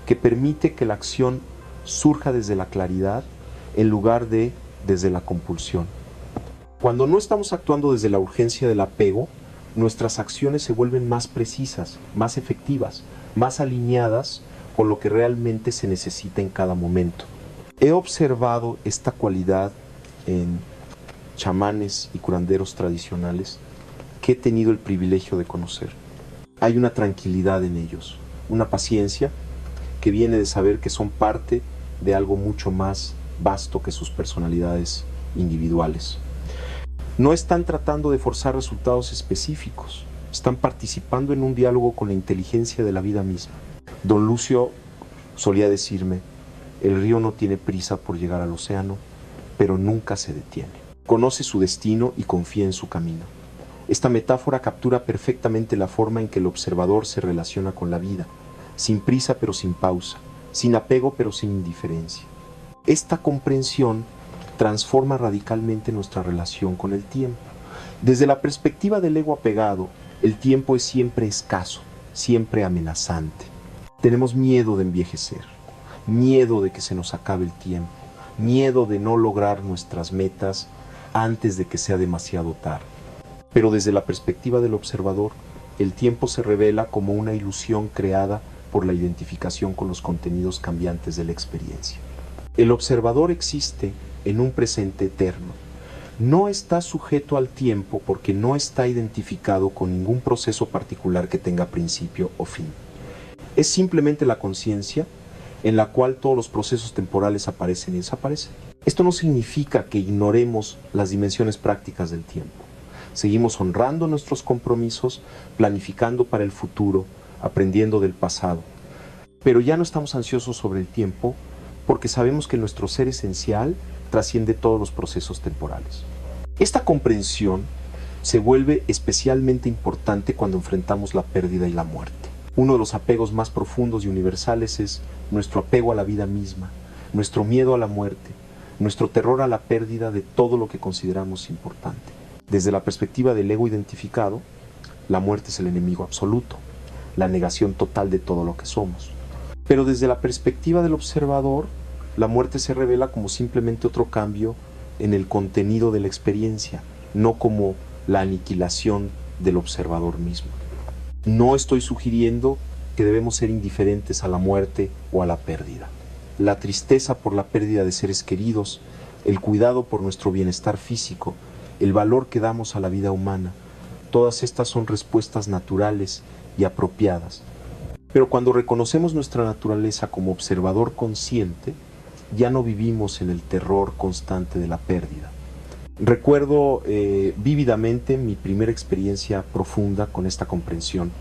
que permite que la acción surja desde la claridad en lugar de desde la compulsión. Cuando no estamos actuando desde la urgencia del apego, nuestras acciones se vuelven más precisas, más efectivas, más alineadas con lo que realmente se necesita en cada momento. He observado esta cualidad en chamanes y curanderos tradicionales que he tenido el privilegio de conocer. Hay una tranquilidad en ellos, una paciencia que viene de saber que son parte de algo mucho más vasto que sus personalidades individuales. No están tratando de forzar resultados específicos, están participando en un diálogo con la inteligencia de la vida misma. Don Lucio solía decirme: el río no tiene prisa por llegar al océano, pero nunca se detiene. Conoce su destino y confía en su camino. Esta metáfora captura perfectamente la forma en que el observador se relaciona con la vida, sin prisa pero sin pausa, sin apego pero sin indiferencia. Esta comprensión transforma radicalmente nuestra relación con el tiempo. Desde la perspectiva del ego apegado, el tiempo es siempre escaso, siempre amenazante. Tenemos miedo de envejecer, miedo de que se nos acabe el tiempo, miedo de no lograr nuestras metas antes de que sea demasiado tarde. Pero desde la perspectiva del observador, el tiempo se revela como una ilusión creada por la identificación con los contenidos cambiantes de la experiencia. El observador existe en un presente eterno. No está sujeto al tiempo porque no está identificado con ningún proceso particular que tenga principio o fin. Es simplemente la conciencia en la cual todos los procesos temporales aparecen y desaparecen. Esto no significa que ignoremos las dimensiones prácticas del tiempo. Seguimos honrando nuestros compromisos, planificando para el futuro, aprendiendo del pasado. Pero ya no estamos ansiosos sobre el tiempo porque sabemos que nuestro ser esencial trasciende todos los procesos temporales. Esta comprensión se vuelve especialmente importante cuando enfrentamos la pérdida y la muerte. Uno de los apegos más profundos y universales es nuestro apego a la vida misma, nuestro miedo a la muerte, nuestro terror a la pérdida de todo lo que consideramos importante. Desde la perspectiva del ego identificado, la muerte es el enemigo absoluto, la negación total de todo lo que somos. Pero desde la perspectiva del observador, la muerte se revela como simplemente otro cambio en el contenido de la experiencia, no como la aniquilación del observador mismo. No estoy sugiriendo que debemos ser indiferentes a la muerte o a la pérdida. La tristeza por la pérdida de seres queridos, el cuidado por nuestro bienestar físico, el valor que damos a la vida humana, todas estas son respuestas naturales y apropiadas. Pero cuando reconocemos nuestra naturaleza como observador consciente, ya no vivimos en el terror constante de la pérdida. Recuerdo vívidamente mi primera experiencia profunda con esta comprensión.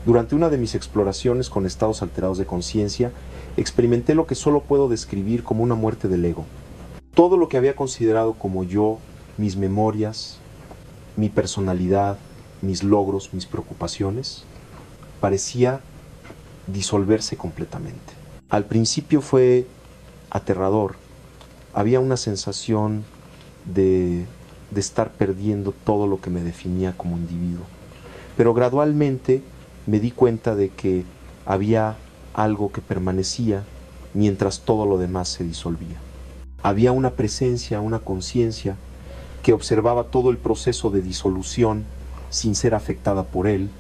Durante una de mis exploraciones con estados alterados de conciencia, experimenté lo que solo puedo describir como una muerte del ego. Todo lo que había considerado como yo, mis memorias, mi personalidad, mis logros, mis preocupaciones, parecía disolverse completamente. Al principio fue aterrador. Había una sensación de estar perdiendo todo lo que me definía como individuo. Pero gradualmente me di cuenta de que había algo que permanecía mientras todo lo demás se disolvía. Había una presencia, una conciencia que observaba todo el proceso de disolución sin ser afectada por él.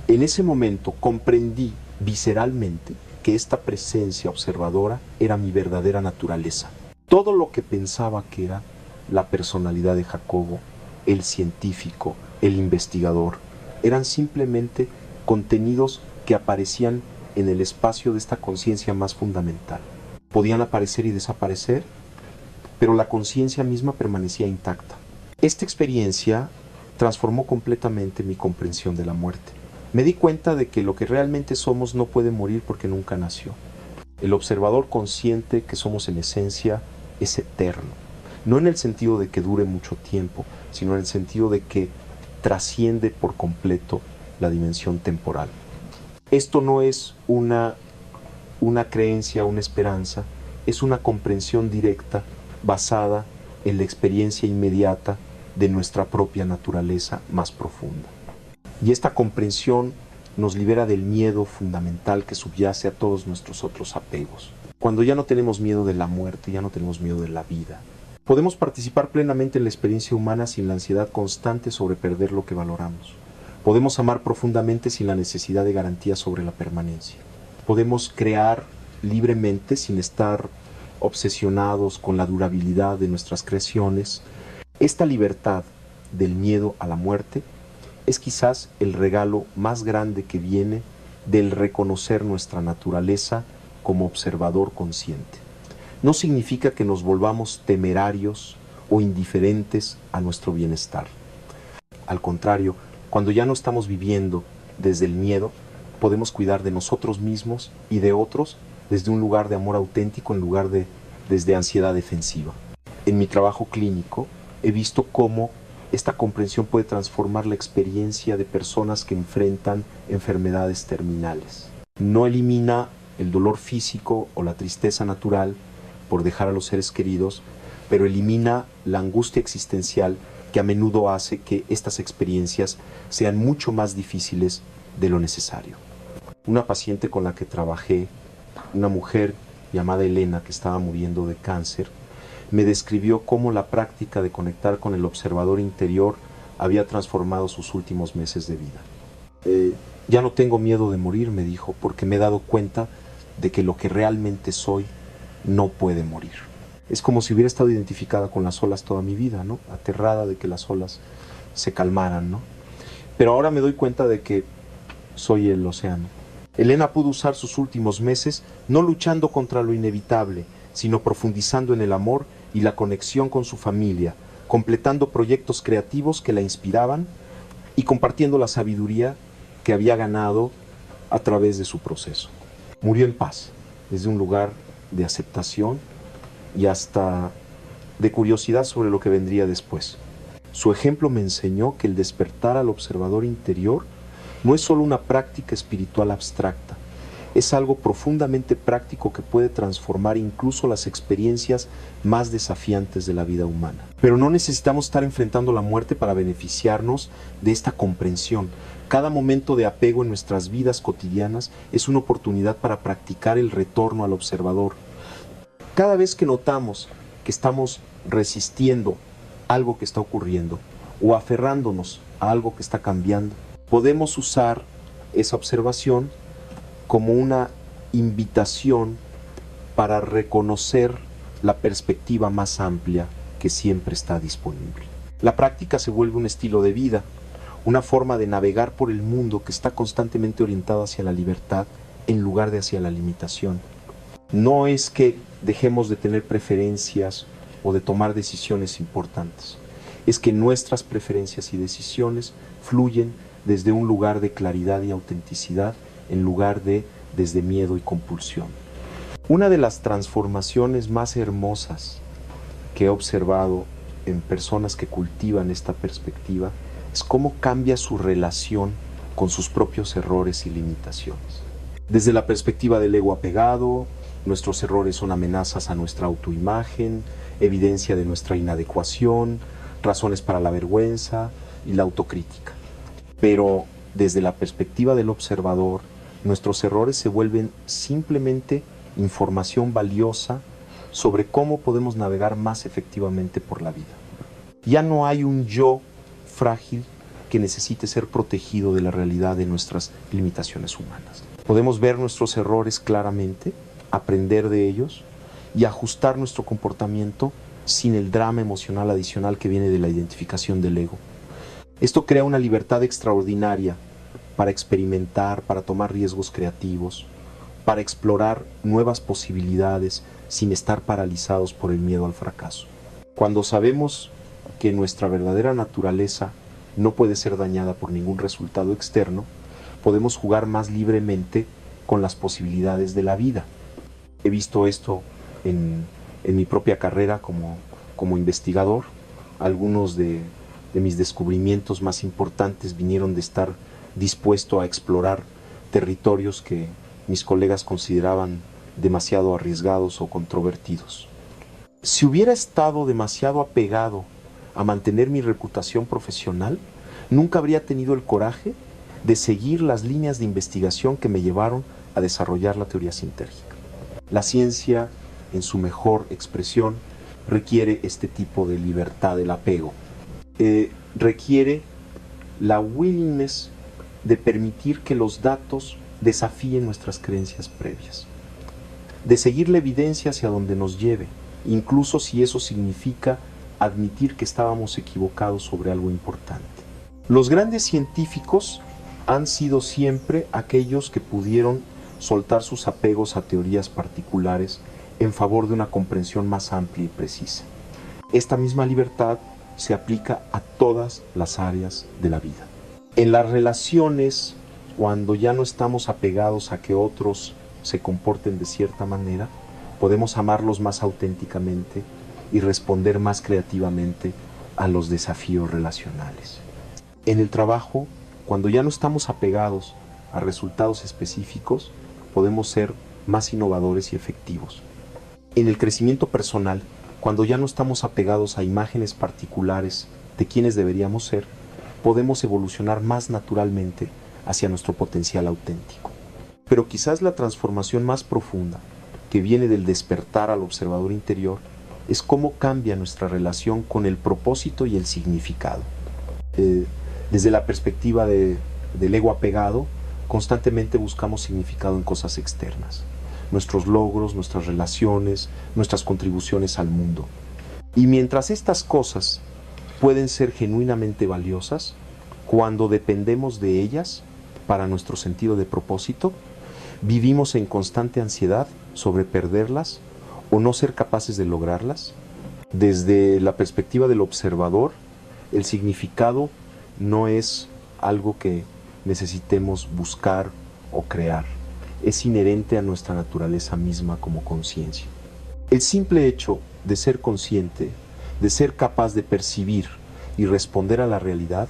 En ese momento comprendí visceralmente que esta presencia observadora era mi verdadera naturaleza. Todo lo que pensaba que era la personalidad de Jacobo, el científico, el investigador, eran simplemente contenidos que aparecían en el espacio de esta conciencia más fundamental. Podían aparecer y desaparecer, pero la conciencia misma permanecía intacta. Esta experiencia transformó completamente mi comprensión de la muerte. Me di cuenta de que lo que realmente somos no puede morir porque nunca nació. El observador consciente que somos en esencia es eterno. No en el sentido de que dure mucho tiempo, sino en el sentido de que trasciende por completo la dimensión temporal. Esto no es una creencia, una esperanza, es una comprensión directa basada en la experiencia inmediata de nuestra propia naturaleza más profunda. Y esta comprensión nos libera del miedo fundamental que subyace a todos nuestros otros apegos. Cuando ya no tenemos miedo de la muerte, ya no tenemos miedo de la vida, podemos participar plenamente en la experiencia humana sin la ansiedad constante sobre perder lo que valoramos. Podemos amar profundamente sin la necesidad de garantía sobre la permanencia. Podemos crear libremente sin estar obsesionados con la durabilidad de nuestras creaciones. Esta libertad del miedo a la muerte es quizás el regalo más grande que viene del reconocer nuestra naturaleza como observador consciente. No significa que nos volvamos temerarios o indiferentes a nuestro bienestar. Al contrario, cuando ya no estamos viviendo desde el miedo, podemos cuidar de nosotros mismos y de otros desde un lugar de amor auténtico en lugar de desde ansiedad defensiva. En mi trabajo clínico he visto cómo esta comprensión puede transformar la experiencia de personas que enfrentan enfermedades terminales. No elimina el dolor físico o la tristeza natural por dejar a los seres queridos, pero elimina la angustia existencial que a menudo hace que estas experiencias sean mucho más difíciles de lo necesario. Una paciente con la que trabajé, una mujer llamada Elena que estaba muriendo de cáncer, me describió cómo la práctica de conectar con el observador interior había transformado sus últimos meses de vida. Ya no tengo miedo de morir, me dijo, porque me he dado cuenta de que lo que realmente soy no puede morir. Es como si hubiera estado identificada con las olas toda mi vida, ¿no? Aterrada de que las olas se calmaran, ¿no? Pero ahora me doy cuenta de que soy el océano. Elena pudo usar sus últimos meses no luchando contra lo inevitable, sino profundizando en el amor y la conexión con su familia, completando proyectos creativos que la inspiraban y compartiendo la sabiduría que había ganado a través de su proceso. Murió en paz, desde un lugar de aceptación y hasta de curiosidad sobre lo que vendría después. Su ejemplo me enseñó que el despertar al observador interior no es solo una práctica espiritual abstracta, es algo profundamente práctico que puede transformar incluso las experiencias más desafiantes de la vida humana. Pero no necesitamos estar enfrentando la muerte para beneficiarnos de esta comprensión. Cada momento de apego en nuestras vidas cotidianas es una oportunidad para practicar el retorno al observador. Cada vez que notamos que estamos resistiendo algo que está ocurriendo o aferrándonos a algo que está cambiando, podemos usar esa observación como una invitación para reconocer la perspectiva más amplia que siempre está disponible. La práctica se vuelve un estilo de vida, una forma de navegar por el mundo que está constantemente orientada hacia la libertad en lugar de hacia la limitación. No es que dejemos de tener preferencias o de tomar decisiones importantes, es que nuestras preferencias y decisiones fluyen desde un lugar de claridad y autenticidad en lugar de desde miedo y compulsión. Una de las transformaciones más hermosas que he observado en personas que cultivan esta perspectiva es cómo cambia su relación con sus propios errores y limitaciones. Desde la perspectiva del ego apegado, nuestros errores son amenazas a nuestra autoimagen, evidencia de nuestra inadecuación, razones para la vergüenza y la autocrítica. Pero desde la perspectiva del observador, nuestros errores se vuelven simplemente información valiosa sobre cómo podemos navegar más efectivamente por la vida. Ya no hay un yo frágil que necesite ser protegido de la realidad de nuestras limitaciones humanas. Podemos ver nuestros errores claramente, aprender de ellos y ajustar nuestro comportamiento sin el drama emocional adicional que viene de la identificación del ego. Esto crea una libertad extraordinaria para experimentar, para tomar riesgos creativos, para explorar nuevas posibilidades sin estar paralizados por el miedo al fracaso. Cuando sabemos que nuestra verdadera naturaleza no puede ser dañada por ningún resultado externo, podemos jugar más libremente con las posibilidades de la vida. He visto esto en mi propia carrera como investigador. Algunos de mis descubrimientos más importantes vinieron de estar dispuesto a explorar territorios que mis colegas consideraban demasiado arriesgados o controvertidos. Si hubiera estado demasiado apegado a mantener mi reputación profesional, nunca habría tenido el coraje de seguir las líneas de investigación que me llevaron a desarrollar la teoría sintérgica. La ciencia, en su mejor expresión, requiere este tipo de libertad del apego. Requiere la willingness de permitir que los datos desafíen nuestras creencias previas, de seguir la evidencia hacia donde nos lleve, incluso si eso significa admitir que estábamos equivocados sobre algo importante. Los grandes científicos han sido siempre aquellos que pudieron soltar sus apegos a teorías particulares en favor de una comprensión más amplia y precisa. Esta misma libertad se aplica a todas las áreas de la vida. En las relaciones, cuando ya no estamos apegados a que otros se comporten de cierta manera, podemos amarlos más auténticamente y responder más creativamente a los desafíos relacionales. En el trabajo, cuando ya no estamos apegados a resultados específicos, podemos ser más innovadores y efectivos. En el crecimiento personal, cuando ya no estamos apegados a imágenes particulares de quienes deberíamos ser, podemos evolucionar más naturalmente hacia nuestro potencial auténtico. Pero quizás la transformación más profunda, que viene del despertar al observador interior, es cómo cambia nuestra relación con el propósito y el significado. Desde la perspectiva del ego apegado, constantemente buscamos significado en cosas externas, nuestros logros, nuestras relaciones, nuestras contribuciones al mundo. Y mientras estas cosas pueden ser genuinamente valiosas, cuando dependemos de ellas para nuestro sentido de propósito, vivimos en constante ansiedad sobre perderlas o no ser capaces de lograrlas. Desde la perspectiva del observador, el significado no es algo que necesitemos buscar o crear. Es inherente a nuestra naturaleza misma como conciencia. El simple hecho de ser consciente, de ser capaz de percibir y responder a la realidad,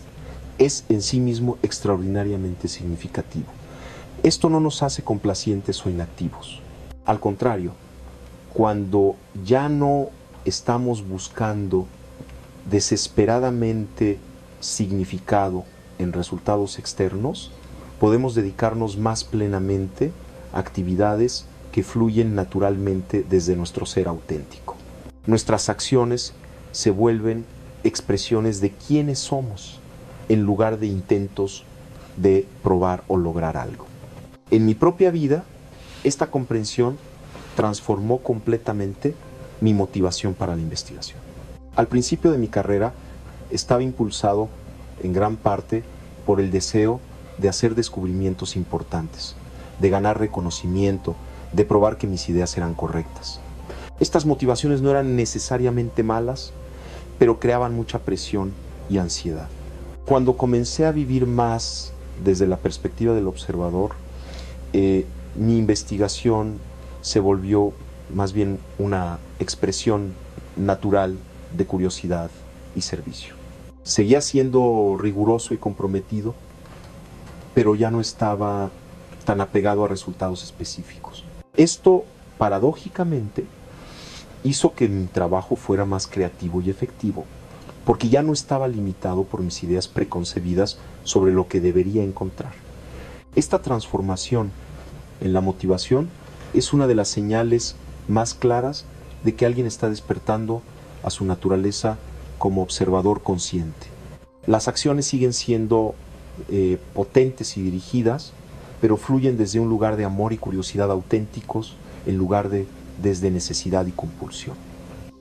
es en sí mismo extraordinariamente significativo. Esto no nos hace complacientes o inactivos. Al contrario, cuando ya no estamos buscando desesperadamente significado en resultados externos, podemos dedicarnos más plenamente a actividades que fluyen naturalmente desde nuestro ser auténtico. Nuestras acciones se vuelven expresiones de quiénes somos, en lugar de intentos de probar o lograr algo. En mi propia vida, esta comprensión transformó completamente mi motivación para la investigación. Al principio de mi carrera, estaba impulsado en gran parte por el deseo de hacer descubrimientos importantes, de ganar reconocimiento, de probar que mis ideas eran correctas. Estas motivaciones no eran necesariamente malas, pero creaban mucha presión y ansiedad. Cuando comencé a vivir más desde la perspectiva del observador, mi investigación se volvió más bien una expresión natural de curiosidad y servicio. Seguía siendo riguroso y comprometido, pero ya no estaba tan apegado a resultados específicos. Esto, paradójicamente, hizo que mi trabajo fuera más creativo y efectivo, porque ya no estaba limitado por mis ideas preconcebidas sobre lo que debería encontrar. Esta transformación en la motivación es una de las señales más claras de que alguien está despertando a su naturaleza como observador consciente. Las acciones siguen siendo potentes y dirigidas, pero fluyen desde un lugar de amor y curiosidad auténticos, en lugar de desde necesidad y compulsión.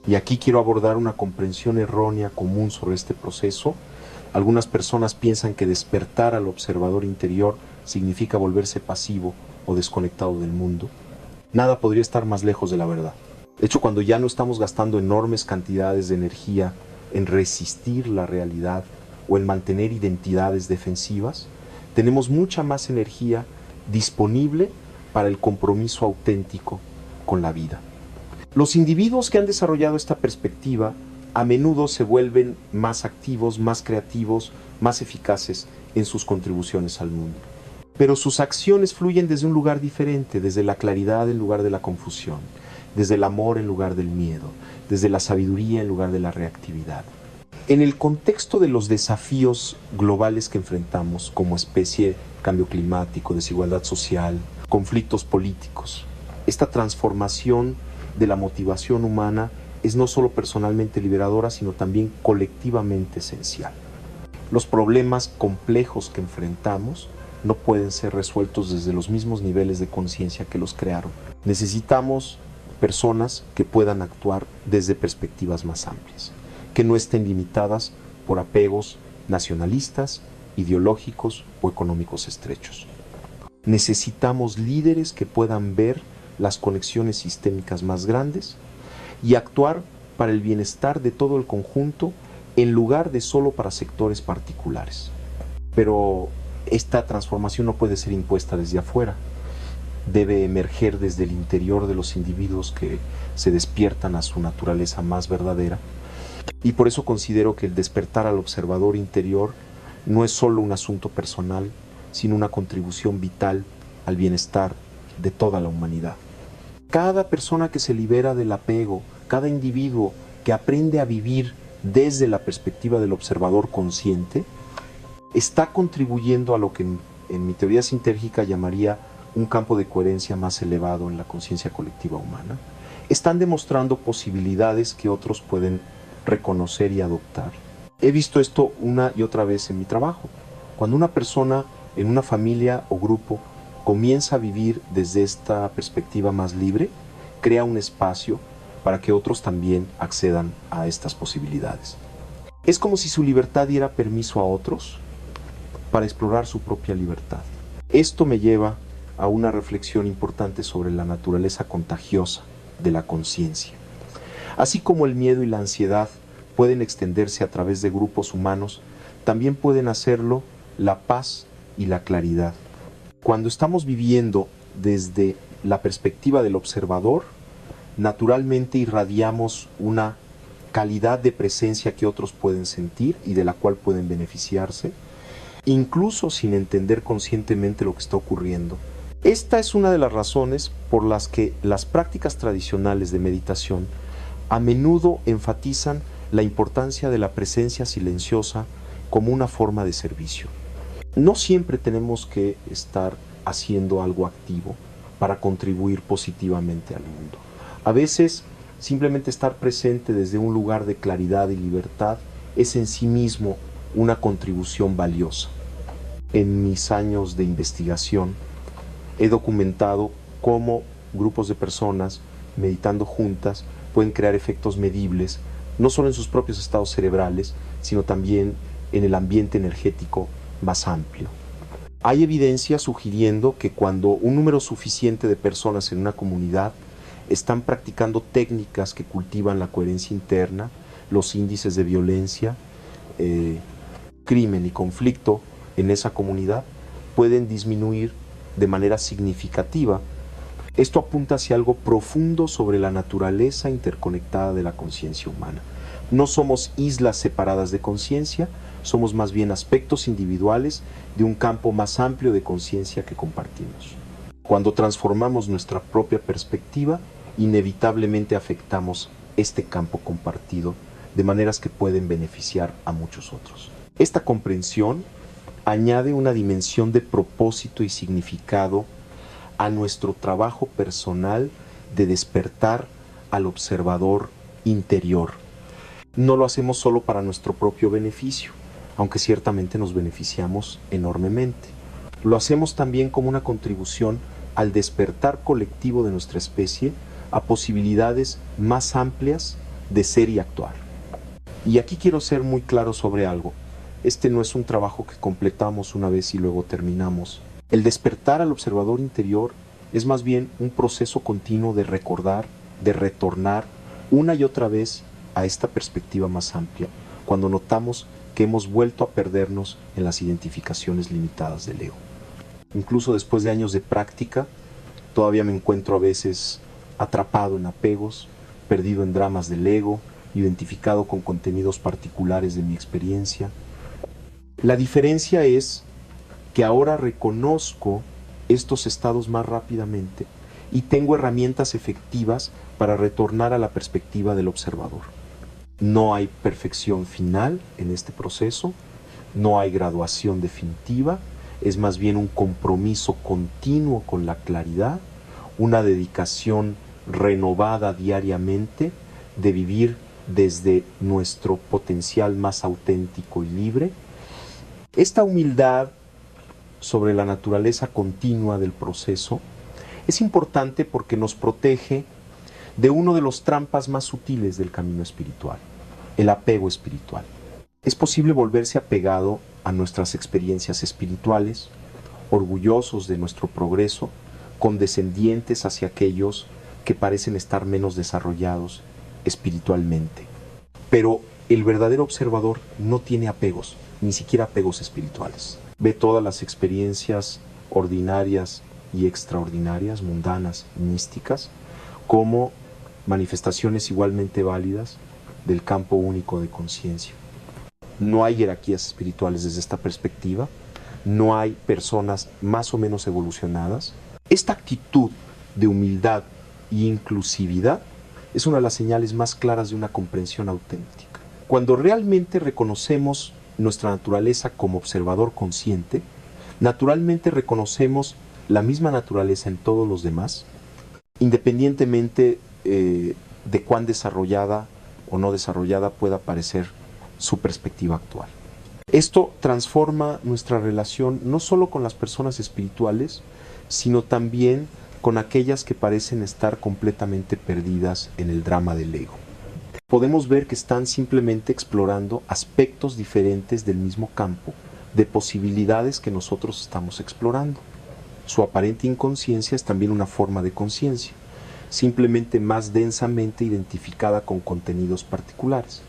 Y aquí quiero abordar una comprensión errónea común sobre este proceso. Algunas personas piensan que despertar al observador interior significa volverse pasivo o desconectado del mundo. Nada podría estar más lejos de la verdad. De hecho, cuando ya no estamos gastando enormes cantidades de energía en resistir la realidad o en mantener identidades defensivas, tenemos mucha más energía disponible para el compromiso auténtico con la vida. Los individuos que han desarrollado esta perspectiva a menudo se vuelven más activos, más creativos, más eficaces en sus contribuciones al mundo. Pero sus acciones fluyen desde un lugar diferente, desde la claridad en lugar de la confusión, desde el amor en lugar del miedo, desde la sabiduría en lugar de la reactividad. En el contexto de los desafíos globales que enfrentamos como especie, cambio climático, desigualdad social, conflictos políticos, esta transformación de la motivación humana es no solo personalmente liberadora, sino también colectivamente esencial. Los problemas complejos que enfrentamos no pueden ser resueltos desde los mismos niveles de conciencia que los crearon. Necesitamos personas que puedan actuar desde perspectivas más amplias, que no estén limitadas por apegos nacionalistas, ideológicos o económicos estrechos. Necesitamos líderes que puedan ver las conexiones sistémicas más grandes y actuar para el bienestar de todo el conjunto en lugar de solo para sectores particulares. Pero esta transformación no puede ser impuesta desde afuera. Debe emerger desde el interior de los individuos que se despiertan a su naturaleza más verdadera Y por eso considero que el despertar al observador interior no es solo un asunto personal, sino una contribución vital al bienestar de toda la humanidad. Cada persona que se libera del apego, cada individuo que aprende a vivir desde la perspectiva del observador consciente, está contribuyendo a lo que en mi teoría sintérgica llamaría un campo de coherencia más elevado en la conciencia colectiva humana. Están demostrando posibilidades que otros pueden reconocer y adoptar. He visto esto una y otra vez en mi trabajo. Cuando una persona en una familia o grupo comienza a vivir desde esta perspectiva más libre, crea un espacio para que otros también accedan a estas posibilidades. Es como si su libertad diera permiso a otros para explorar su propia libertad. Esto me lleva a una reflexión importante sobre la naturaleza contagiosa de la conciencia. Así como el miedo y la ansiedad pueden extenderse a través de grupos humanos, también pueden hacerlo la paz y la claridad. Cuando estamos viviendo desde la perspectiva del observador, naturalmente irradiamos una calidad de presencia que otros pueden sentir y de la cual pueden beneficiarse, incluso sin entender conscientemente lo que está ocurriendo. Esta es una de las razones por las que las prácticas tradicionales de meditación a menudo enfatizan la importancia de la presencia silenciosa como una forma de servicio. No siempre tenemos que estar haciendo algo activo para contribuir positivamente al mundo. A veces, simplemente estar presente desde un lugar de claridad y libertad es en sí mismo una contribución valiosa. En mis años de investigación, he documentado cómo grupos de personas meditando juntas pueden crear efectos medibles, no solo en sus propios estados cerebrales, sino también en el ambiente energético más amplio. Hay evidencia sugiriendo que cuando un número suficiente de personas en una comunidad están practicando técnicas que cultivan la coherencia interna, los índices de violencia, crimen y conflicto en esa comunidad pueden disminuir de manera significativa. Esto apunta hacia algo profundo sobre la naturaleza interconectada de la conciencia humana. No somos islas separadas de conciencia, somos más bien aspectos individuales de un campo más amplio de conciencia que compartimos. Cuando transformamos nuestra propia perspectiva, inevitablemente afectamos este campo compartido de maneras que pueden beneficiar a muchos otros. Esta comprensión añade una dimensión de propósito y significado a nuestro trabajo personal de despertar al observador interior. No lo hacemos solo para nuestro propio beneficio, aunque ciertamente nos beneficiamos enormemente. Lo hacemos también como una contribución al despertar colectivo de nuestra especie a posibilidades más amplias de ser y actuar. Y aquí quiero ser muy claro sobre algo. Este no es un trabajo que completamos una vez y luego terminamos. El despertar al observador interior es más bien un proceso continuo de recordar, de retornar una y otra vez a esta perspectiva más amplia, cuando notamos que hemos vuelto a perdernos en las identificaciones limitadas del ego. Incluso después de años de práctica, todavía me encuentro a veces atrapado en apegos, perdido en dramas del ego, identificado con contenidos particulares de mi experiencia. La diferencia es que ahora reconozco estos estados más rápidamente y tengo herramientas efectivas para retornar a la perspectiva del observador. No hay perfección final en este proceso, no hay graduación definitiva, es más bien un compromiso continuo con la claridad, una dedicación renovada diariamente de vivir desde nuestro potencial más auténtico y libre. Esta humildad sobre la naturaleza continua del proceso es importante porque nos protege de uno de los trampas más sutiles del camino espiritual, el apego espiritual. Es posible volverse apegado a nuestras experiencias espirituales, orgullosos de nuestro progreso, condescendientes hacia aquellos que parecen estar menos desarrollados espiritualmente. Pero el verdadero observador no tiene apegos, ni siquiera apegos espirituales. Ve todas las experiencias ordinarias y extraordinarias, mundanas, místicas, como manifestaciones igualmente válidas del campo único de conciencia. No hay jerarquías espirituales desde esta perspectiva, no hay personas más o menos evolucionadas. Esta actitud de humildad e inclusividad es una de las señales más claras de una comprensión auténtica. Cuando realmente reconocemos nuestra naturaleza como observador consciente, naturalmente reconocemos la misma naturaleza en todos los demás, independientemente de cuán desarrollada o no desarrollada pueda parecer su perspectiva actual. Esto transforma nuestra relación no solo con las personas espirituales, sino también con aquellas que parecen estar completamente perdidas en el drama del ego. Podemos ver que están simplemente explorando aspectos diferentes del mismo campo de posibilidades que nosotros estamos explorando. Su aparente inconsciencia es también una forma de conciencia, simplemente más densamente identificada con contenidos particulares.